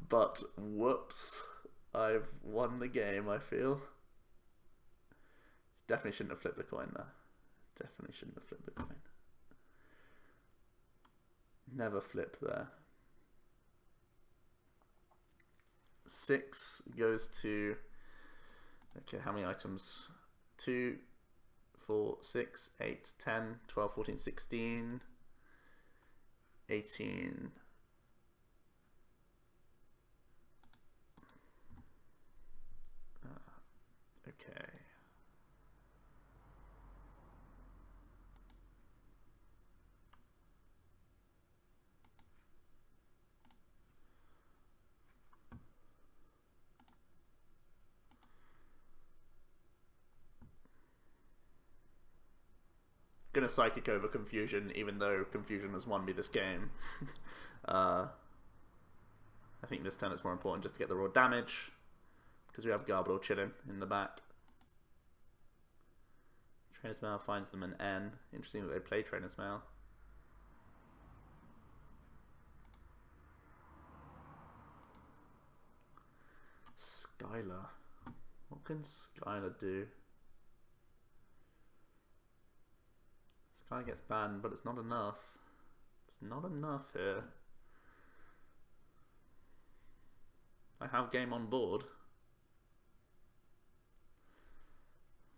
[SPEAKER 1] But, whoops. I've won the game, I feel. Definitely shouldn't have flipped the coin there. Definitely shouldn't have flipped the coin. Never flip there. 6 goes to, okay, how many items? 2, 4, 6, 8, 10, 12, 14, 16, 18. Okay. Gonna Psychic over Confusion, even though Confusion has won me this game. I think this turn it's more important just to get the raw damage, because we have Garbodor chilling in the back. Trainer's Mail finds them an N. Interesting that they play Trainer's Mail. Skylar. What can Skylar do? Skylar gets banned, but it's not enough. It's not enough here. I have game on board.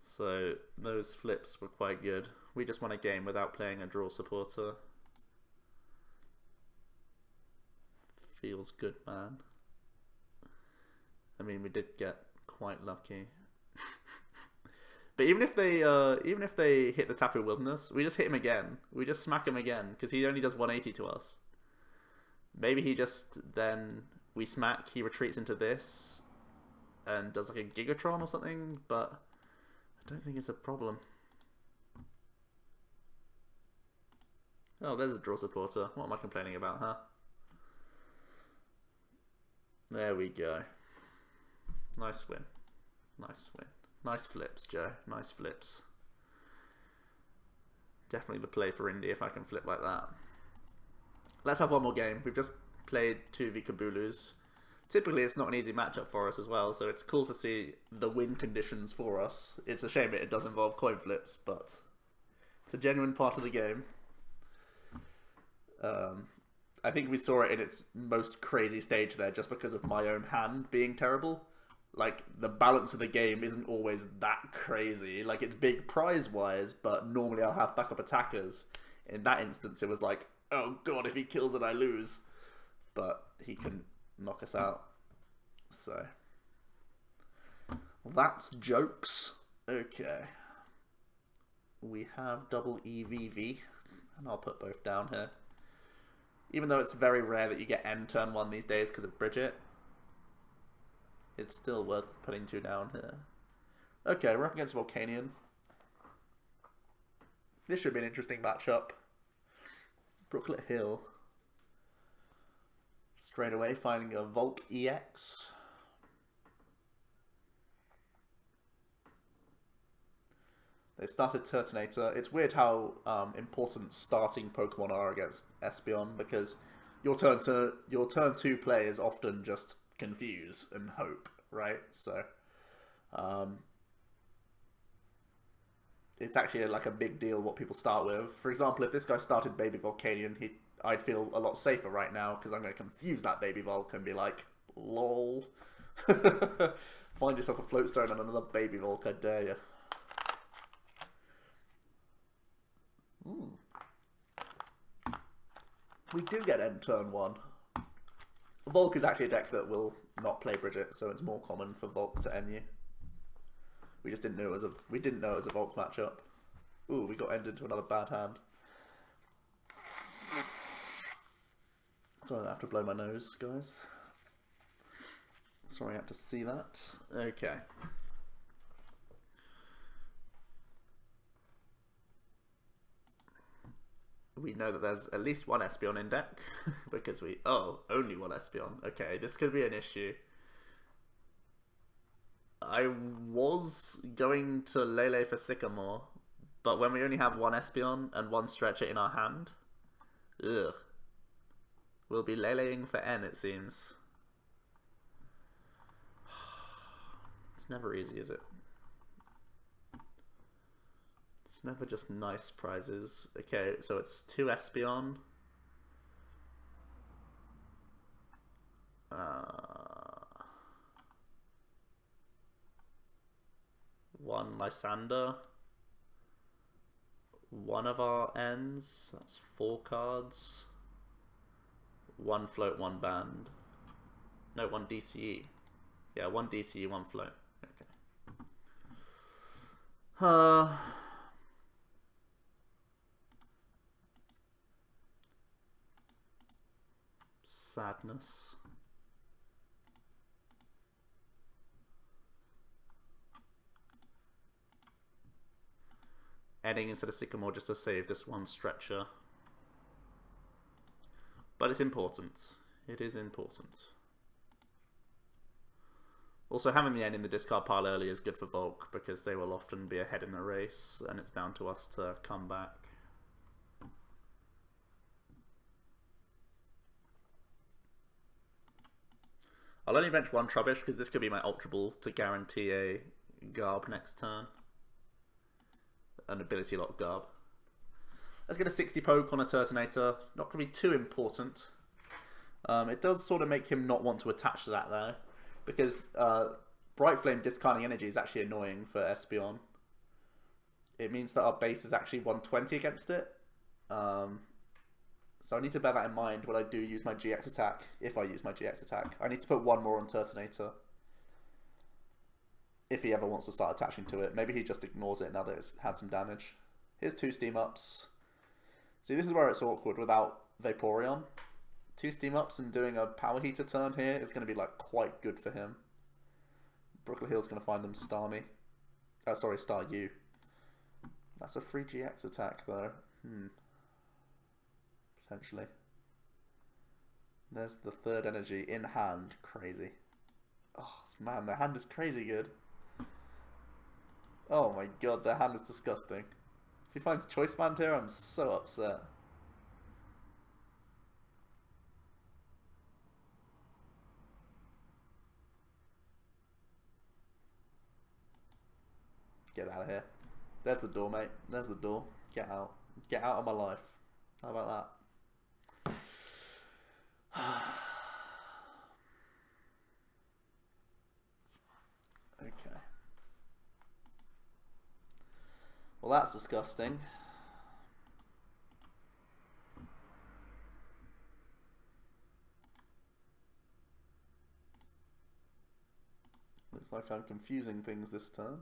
[SPEAKER 1] So those flips were quite good. We just won a game without playing a draw supporter. Feels good, man. I mean, we did get quite lucky. But even if they hit the Tapu Wilderness, we just hit him again. We just smack him again because he only does 180 to us. Maybe he just then we smack, he retreats into this and does like a Gigatron or something, but I don't think it's a problem. Oh, there's a draw supporter. What am I complaining about, huh? There we go. Nice win. Nice win. Nice flips, Joe. Nice flips. Definitely the play for Indy if I can flip like that. Let's have one more game. We've just played 2v Kabulus. Typically it's not an easy matchup for us as well, so it's cool to see the win conditions for us. It's a shame it does involve coin flips, but it's a genuine part of the game. I think we saw it in its most crazy stage there just because of my own hand being terrible. like the balance of the game isn't always that crazy. Like it's big prize wise, but normally I'll have backup attackers. In that instance, it was like, oh god, if he kills it, I lose. But he couldn't knock us out. So that's jokes. Okay. We have double EVV, and I'll put both down here. Even though it's very rare that you get N turn 1 these days because of Brigette, it's still worth putting 2 down here. Okay, we're up against Volcanion. This should be an interesting matchup. Brooklet Hill. Straight away finding a Volk EX. They've started Turtonator. It's weird how important starting Pokemon are against Espeon, because your turn 2 play is often just confuse and hope, right? So it's actually like a big deal what people start with. For example, if this guy started Baby Volcanion, I'd feel a lot safer right now because I'm going to confuse that Baby Volk and be like, lol. Find yourself a Floatstone and another Baby Volk, I dare you. We do get end turn 1. Volk is actually a deck that will not play Brigette, so it's more common for Volk to end you. We just didn't know it was a Volk matchup. Ooh, we got ended to another bad hand. Sorry, I have to blow my nose, guys. Sorry, I have to see that. Okay. We know that there's at least one Espeon in deck, because only one Espeon. Okay, this could be an issue. I was going to Lele for Sycamore, but when we only have one Espeon and one Stretcher in our hand, we'll be Leleing for N, it seems. It's never easy, is it? It's never just nice prizes. Okay, so it's 2 Espeon. One Lysandre. One of our ends. That's 4 cards. 1 float, 1 band. No, 1 DCE. Yeah, 1 DCE, 1 float. Okay. Sadness. Ending instead of Sycamore just to save this one Stretcher. But it's important. It is important. Also, having the end in the discard pile early is good for Volk, because they will often be ahead in the race, and it's down to us to come back. I'll only bench 1 Trubbish, because this could be my Ultra Ball to guarantee a Garb next turn. An ability lock Garb. Let's get a 60 poke on a Turtonator. Not going to be too important. It does sort of make him not want to attach to that though, because Bright Flame discarding energy is actually annoying for Espeon. It means that our base is actually 120 against it. So I need to bear that in mind when I do use my GX attack, if I use my GX attack. I need to put 1 more on Turtonator. If he ever wants to start attaching to it. Maybe he just ignores it now that it's had some damage. Here's 2 Steam Ups. See, this is where it's awkward without Vaporeon. 2 Steam Ups and doing a Power Heater turn here is going to be like quite good for him. Brooklet Hill's going to find them Star me. Sorry, Star you. That's a free GX attack though. Potentially. There's the 3rd energy in hand. Crazy. Oh man, their hand is crazy good. Oh my god, their hand is disgusting. If he finds Choice Band here, I'm so upset. Get out of here. There's the door, mate. There's the door. Get out. Get out of my life. How about that? Well, that's disgusting. Looks like I'm confusing things this turn.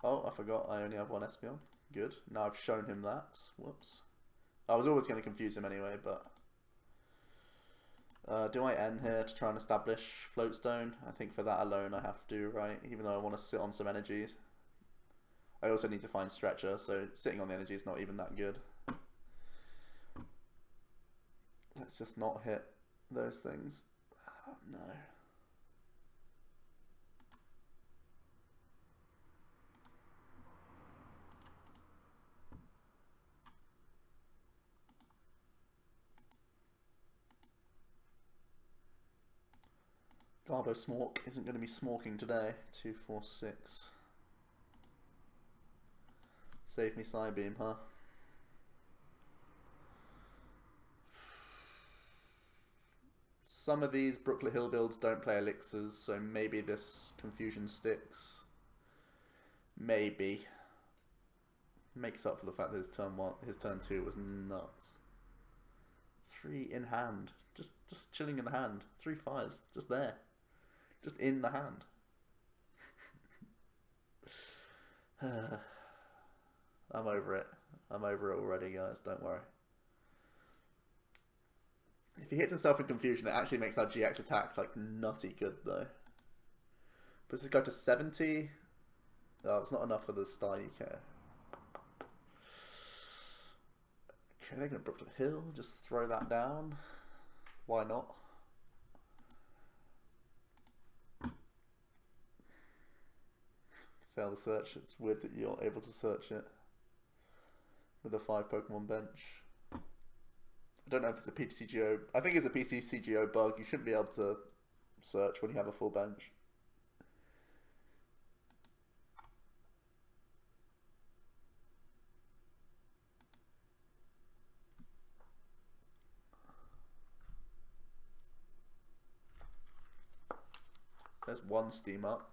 [SPEAKER 1] Oh, I forgot I only have one Espeon. Good. Now I've shown him that. Whoops. I was always going to confuse him anyway, but... do I end here to try and establish Floatstone? I think for that alone I have to, right? Even though I want to sit on some energies. I also need to find Stretcher, so sitting on the energy is not even that good. Let's just not hit those things. Oh, no. Garbo Smork isn't going to be smorking today. 2, 4, 6. Save me Psybeam, huh? Some of these Brooklet Hill builds don't play elixirs, so maybe this confusion sticks. Maybe. Makes up for the fact that his turn 2 was nuts. 3 in hand. Just chilling in the hand. 3 fires. Just there. Just in the hand. I'm over it. I'm over it already, guys. Don't worry. If he hits himself in confusion, it actually makes our GX attack like nutty good though. Puts this guy to 70. Oh, it's not enough for the Star UK. Okay, they're gonna Brooklet Hill. Just throw that down. Why not? Fail the search. It's weird that you're able to search it with a 5 Pokemon bench. I don't know if it's a PTCGO. I think it's a PTCGO bug. You shouldn't be able to search when you have a full bench. There's one Steam Up.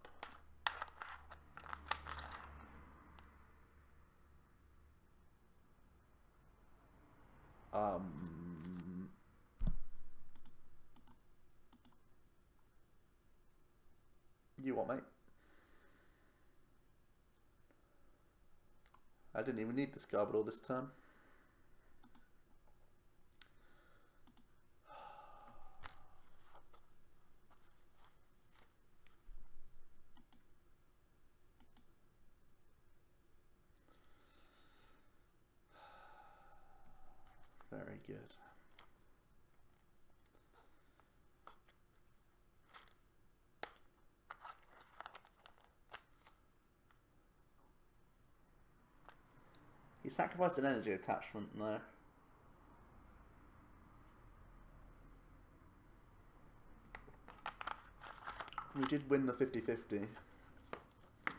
[SPEAKER 1] You what, mate? I didn't even need this Garbodor this turn. Very good. He sacrificed an energy attachment, no. We did win the 50-50.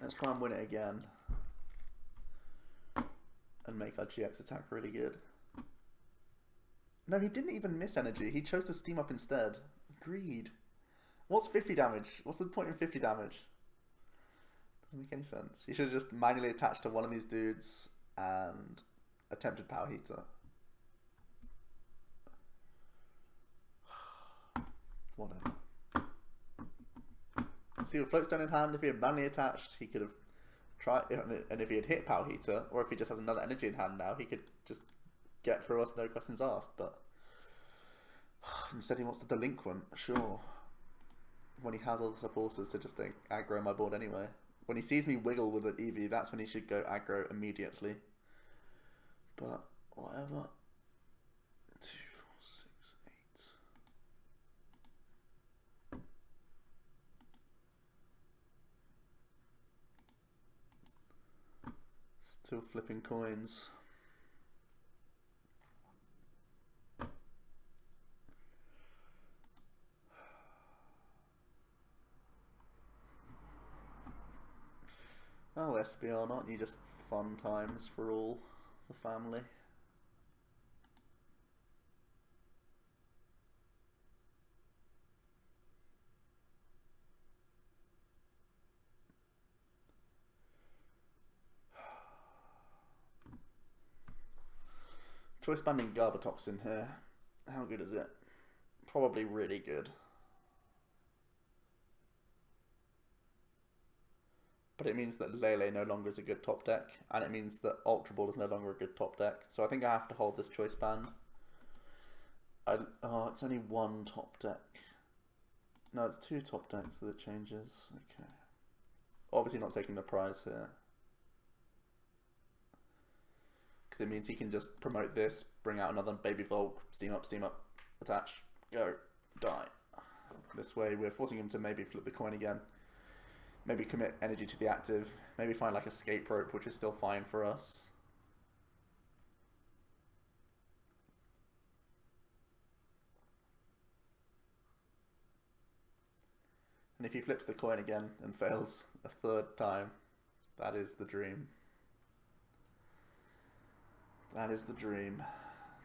[SPEAKER 1] Let's try and win it again. And make our GX attack really good. No, he didn't even miss energy. He chose to Steam Up instead. Greed. What's 50 damage? What's the point in 50 damage? Doesn't make any sense. He should have just manually attached to one of these dudes and attempted Power Heater. Whatever. See, with Floatstone in hand, if he had manually attached, he could have tried, and if he had hit Power Heater, or if he just has another energy in hand now, he could just get through us, no questions asked, but instead he wants the Delinquent, sure. When he has all the supporters to just aggro my board anyway. When he sees me wiggle with an Eevee, that's when he should go aggro immediately. But, whatever. 2, 4, 6, 8. Still flipping coins. Oh, Espeon, aren't you just fun times for all the family? Choice banding Garbotoxin here. How good is it? Probably really good. But it means that Lele no longer is a good top deck, and it means that Ultra Ball is no longer a good top deck. So I think I have to hold this choice band. Oh, it's only one top deck. No, it's two top decks that it changes. Okay. Obviously not taking the prize here. Because it means he can just promote this, bring out another Baby Volk, steam up, attach, go, die. This way we're forcing him to maybe flip the coin again. Maybe commit energy to the active. Maybe find like escape rope, which is still fine for us. And if he flips the coin again and fails a third time, that is the dream. That is the dream.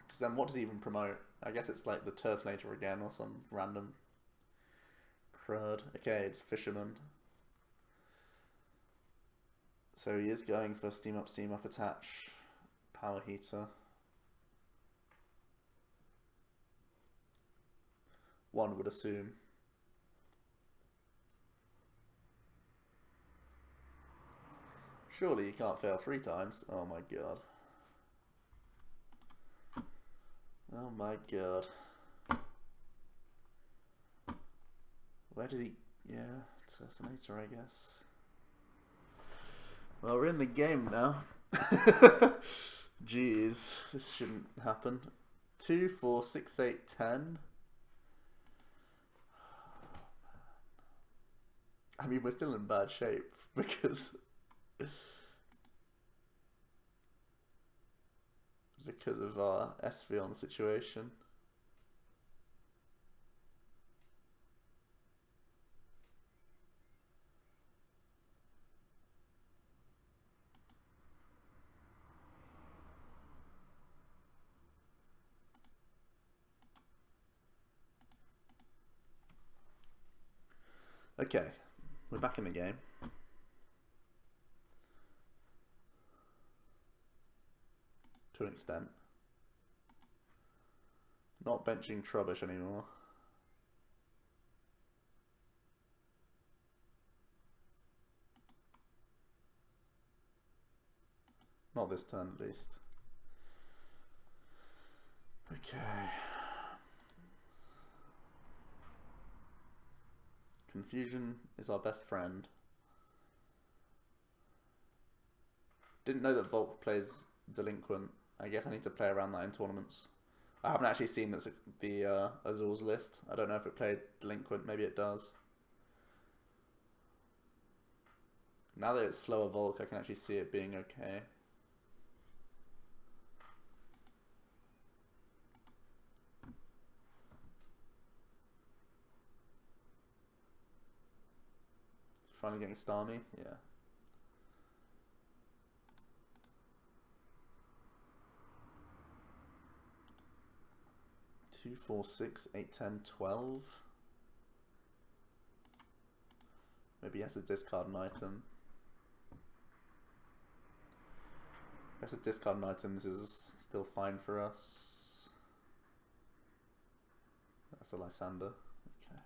[SPEAKER 1] Because then what does he even promote? I guess it's like the Turtonator again or some random crud. Okay, it's Fisherman. So he is going for steam up, attach, power heater. One would assume. Surely you can't fail 3 times. Oh my god. Oh my god. Where does he... Yeah, Turtonator, I guess. Well, we're in the game now. Jeez, this shouldn't happen. 2, 4, 6, 8, 10. I mean, we're still in bad shape because of our Espeon situation. Okay, we're back in the game. To an extent. Not benching Trubbish anymore. Not this turn, at least. Okay. Confusion is our best friend. Didn't know that Volk plays Delinquent. I guess I need to play around that in tournaments. I haven't actually seen the Azul's list. I don't know if it played Delinquent. Maybe it does. Now that it's slower Volk, I can actually see it being okay. Finally getting Starmie? Yeah. Two, 4, 6, 8, 10, 12. Maybe he has to discard an item. If he has to discard an item, this is still fine for us. That's a Lysandre. Okay.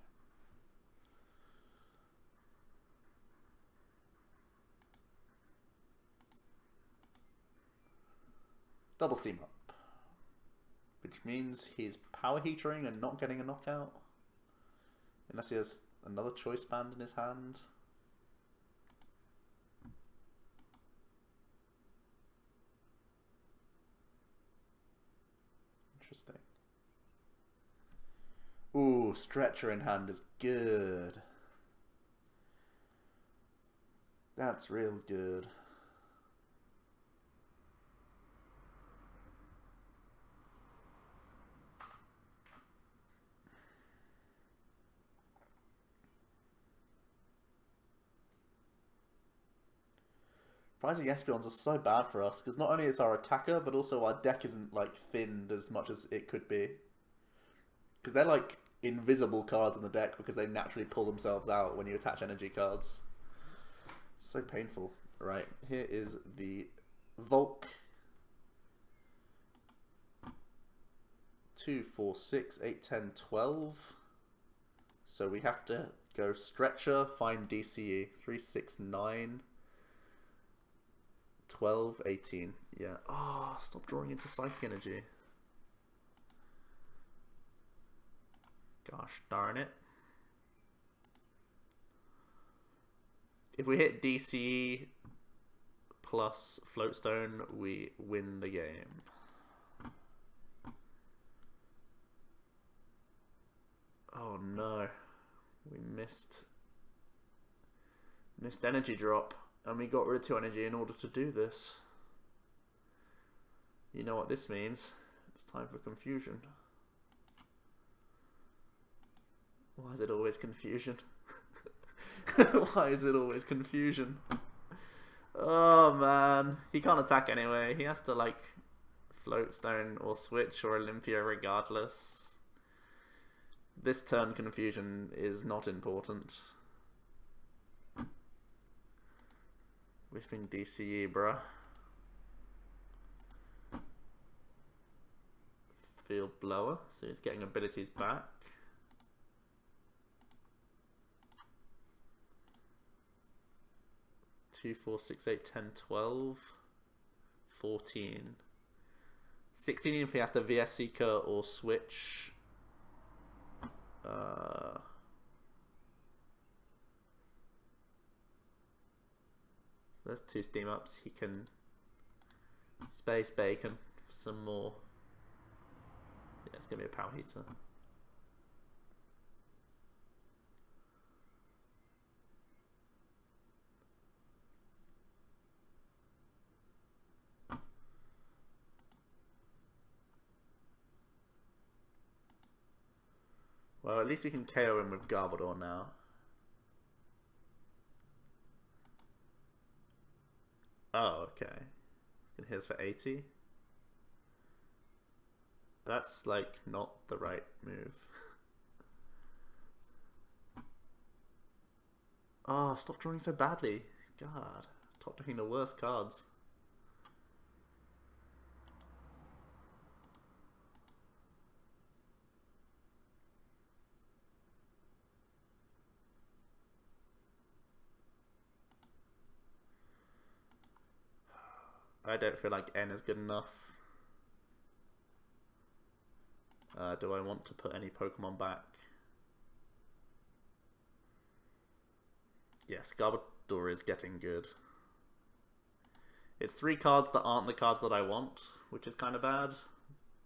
[SPEAKER 1] Double steam up. Which means he's power heatering and not getting a knockout. Unless he has another choice band in his hand. Interesting. Ooh, Stretcher in hand is good. That's real good. Rising Espeons are so bad for us, because not only is our attacker, but also our deck isn't, like, thinned as much as it could be. Because they're, like, invisible cards in the deck, because they naturally pull themselves out when you attach energy cards. So painful. Right, here is the Volk. 2, 4, 6, 8, 10, 12. So we have to go stretcher, find DCE. 3, 6, 9, 12, 18. Yeah. Oh, stop drawing into Psychic Energy. Gosh darn it. If we hit DCE plus Floatstone, we win the game. Oh no. We missed energy drop, and we got rid of 2 energy in order to do this. You know what this means. It's time for confusion. Why is it always confusion? Why is it always confusion? Oh man, he can't attack anyway. He has to like Floatstone or Switch or Olympia regardless. This turn confusion is not important. Whiffing DCE, bruh. Field Blower, so he's getting abilities back. 2, 4, 6, 8, 10, 12, 14. 16 if he has to VS Seeker or Switch. There's 2 steam ups. He can Space Bacon for some more. Yeah, it's gonna be a Power Heater. Well, at least we can KO him with Garbodor now. Oh, okay. And here's for 80. That's like not the right move. Oh, stop drawing so badly. God, top decking the worst cards. I don't feel like N is good enough. Do I want to put any Pokemon back? Yes, Garbodor is getting good. It's 3 cards that aren't the cards that I want, which is kind of bad.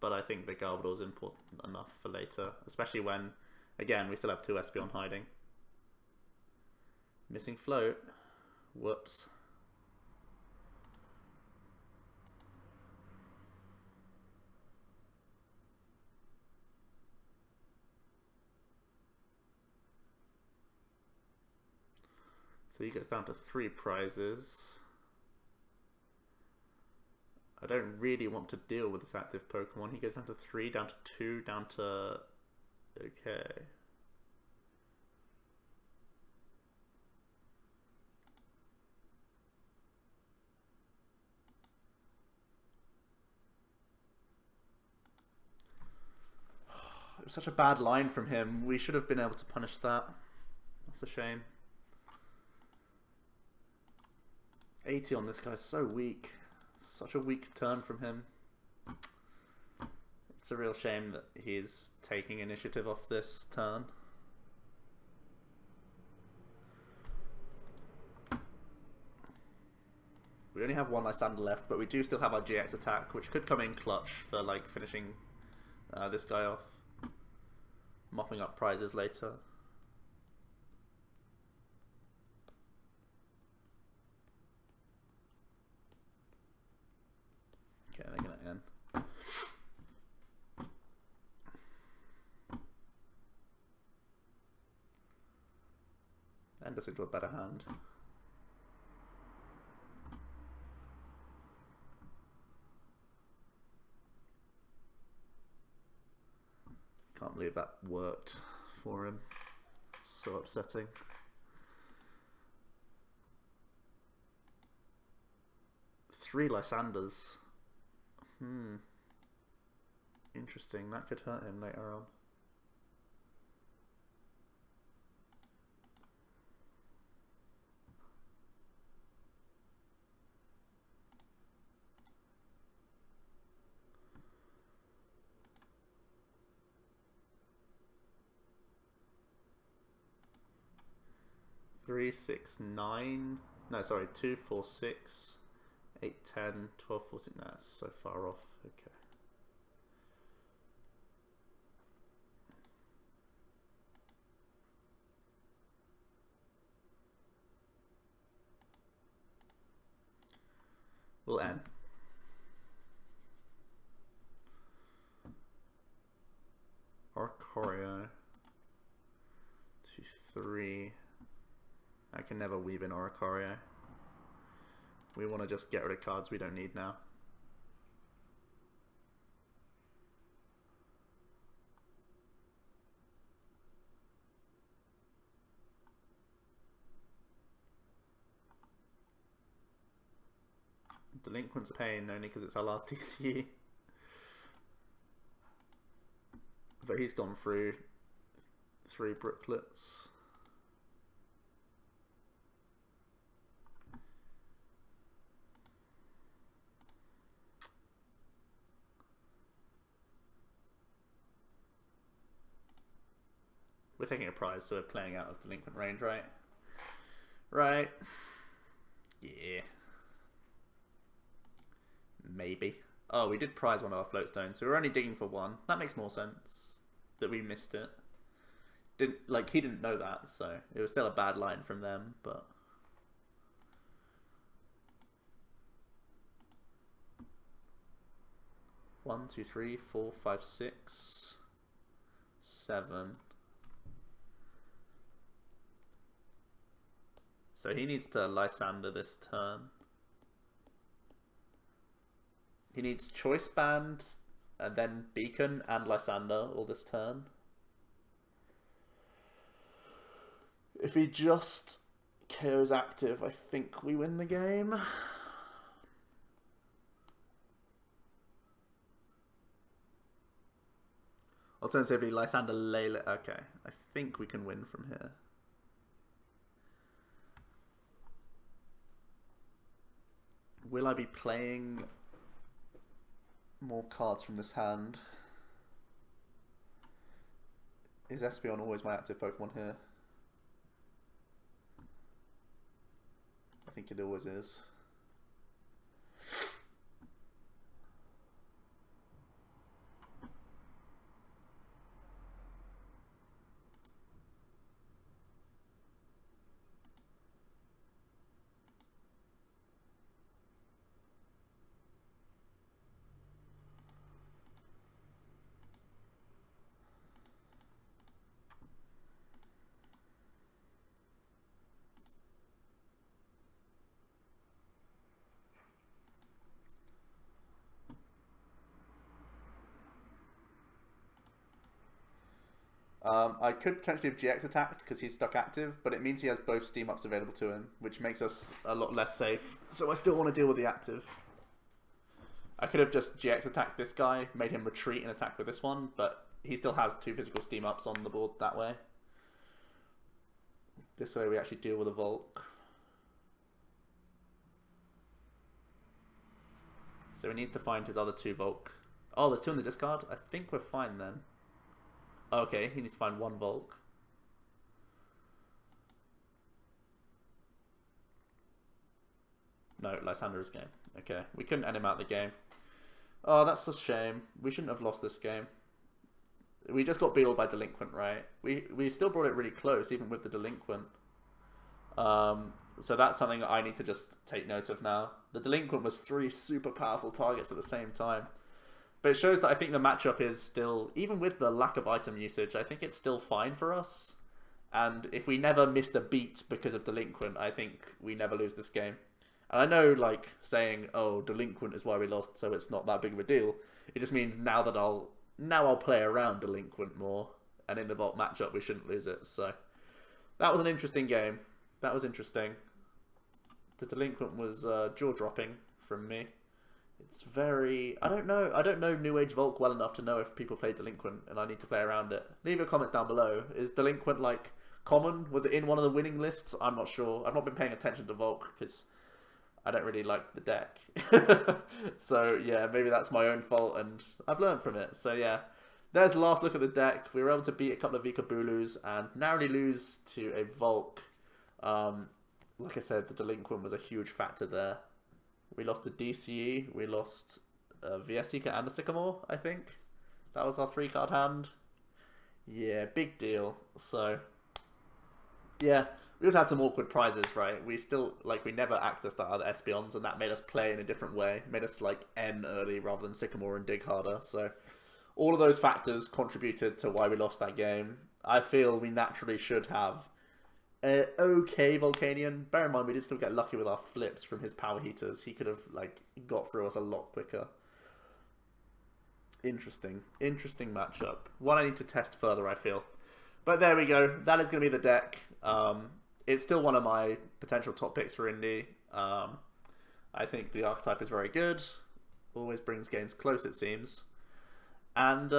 [SPEAKER 1] But I think the Garbodor is important enough for later. Especially when, again, we still have 2 Espeon hiding. Missing Float. Whoops. So he gets down to 3 prizes. I don't really want to deal with this active Pokemon. He goes down to 3, down to 2, down to... Okay. It was such a bad line from him. We should have been able to punish that. That's a shame. 80 on this guy is so weak. Such a weak turn from him. It's a real shame that he's taking initiative off this turn. We only have 1 Lysandre left, but we do still have our GX attack, which could come in clutch for like finishing this guy off. Mopping up prizes later. Okay, they're gonna end. End us into a better hand. Can't believe that worked for him. So upsetting. Three Lysandres. Interesting, that could hurt him later on. Three, 6, 9. No, sorry, 2, 4, 6, 8, 10, 12, 14. No, that's so far off. Okay. We'll end. Oricorio. 2, 3. I can never weave in Oricorio. We want to just get rid of cards we don't need now. Delinquent's pain only because it's our last TCG. But he's gone through 3 brooklets. We're taking a prize, so we're playing out of Delinquent range, right? Right. Yeah. Maybe. Oh, we did prize one of our float stones, so we're only digging for 1. That makes more sense. That we missed it. He didn't know that, so it was still a bad line from them, but... One, 2, 3, 4, 5, 6, 7. So he needs to Lysandre this turn. He needs Choice Band, and then Beacon and Lysandre all this turn. If he just KOs active, I think we win the game. Alternatively, Lysandre Lele. Okay, I think we can win from here. Will I be playing more cards from this hand? Is Espeon always my active Pokemon here? I think it always is. I could potentially have GX attacked because he's stuck active, but it means he has both Steam Ups available to him, which makes us a lot less safe. So I still want to deal with the active. I could have just GX attacked this guy, made him retreat and attack with this one, but he still has 2 physical Steam Ups on the board that way. This way we actually deal with a Volk. So we need to find his other 2 Volk. Oh, there's 2 in the discard? I think we're fine then. Okay, he needs to find 1 Volk. No, Lysandre's game. Okay, we couldn't end him out the game. Oh, that's a shame. We shouldn't have lost this game. We just got beaten by Delinquent, right? We still brought it really close, even with the Delinquent. So that's something I need to just take note of now. The Delinquent was 3 super powerful targets at the same time. But it shows that I think the matchup is still, even with the lack of item usage, I think it's still fine for us. And if we never missed a beat because of Delinquent, I think we never lose this game. And I know, like, saying, oh, Delinquent is why we lost, so it's not that big of a deal. It just means now that I'll play around Delinquent more, and in the Vault matchup we shouldn't lose it. So that was an interesting game. That was interesting. The Delinquent was jaw-dropping from me. It's very... I don't know New Age Volk well enough to know if people play Delinquent, and I need to play around it. Leave your comments down below. Is Delinquent, like, common? Was it in one of the winning lists? I'm not sure. I've not been paying attention to Volk, because I don't really like the deck. So, yeah, maybe that's my own fault, and I've learned from it. So, yeah. There's the last look at the deck. We were able to beat a couple of Vikabulus, and narrowly lose to a Volk. Like I said, the Delinquent was a huge factor there. We lost the DCE, we lost Viasika and the Sycamore, I think. That was our 3-card hand. Yeah, big deal. So, yeah, we also had some awkward prizes, right? We still, like, we never accessed our other Espeons, and that made us play in a different way. Made us, like, N early rather than Sycamore and dig harder. So, all of those factors contributed to why we lost that game. I feel we naturally should have okay Volcanion. Bear in mind, we did still get lucky with our flips from his power heaters. He could have, like, got through us a lot quicker. Interesting matchup. One I need to test further, I feel. But there we go. That is going to be the deck. It's still one of my potential top picks for Indie. I think the archetype is very good. Always brings games close, it seems. And,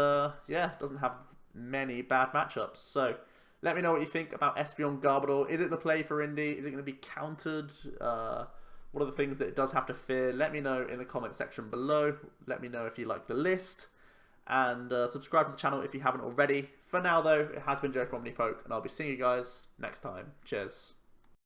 [SPEAKER 1] yeah, doesn't have many bad matchups. So, let me know what you think about Espeon Garbodor. Is it the play for Indie? Is it going to be countered? What are the things that it does have to fear? Let me know in the comment section below. Let me know if you like the list. And subscribe to the channel if you haven't already. For now, though, it has been Joe from OmniPoke, and I'll be seeing you guys next time. Cheers.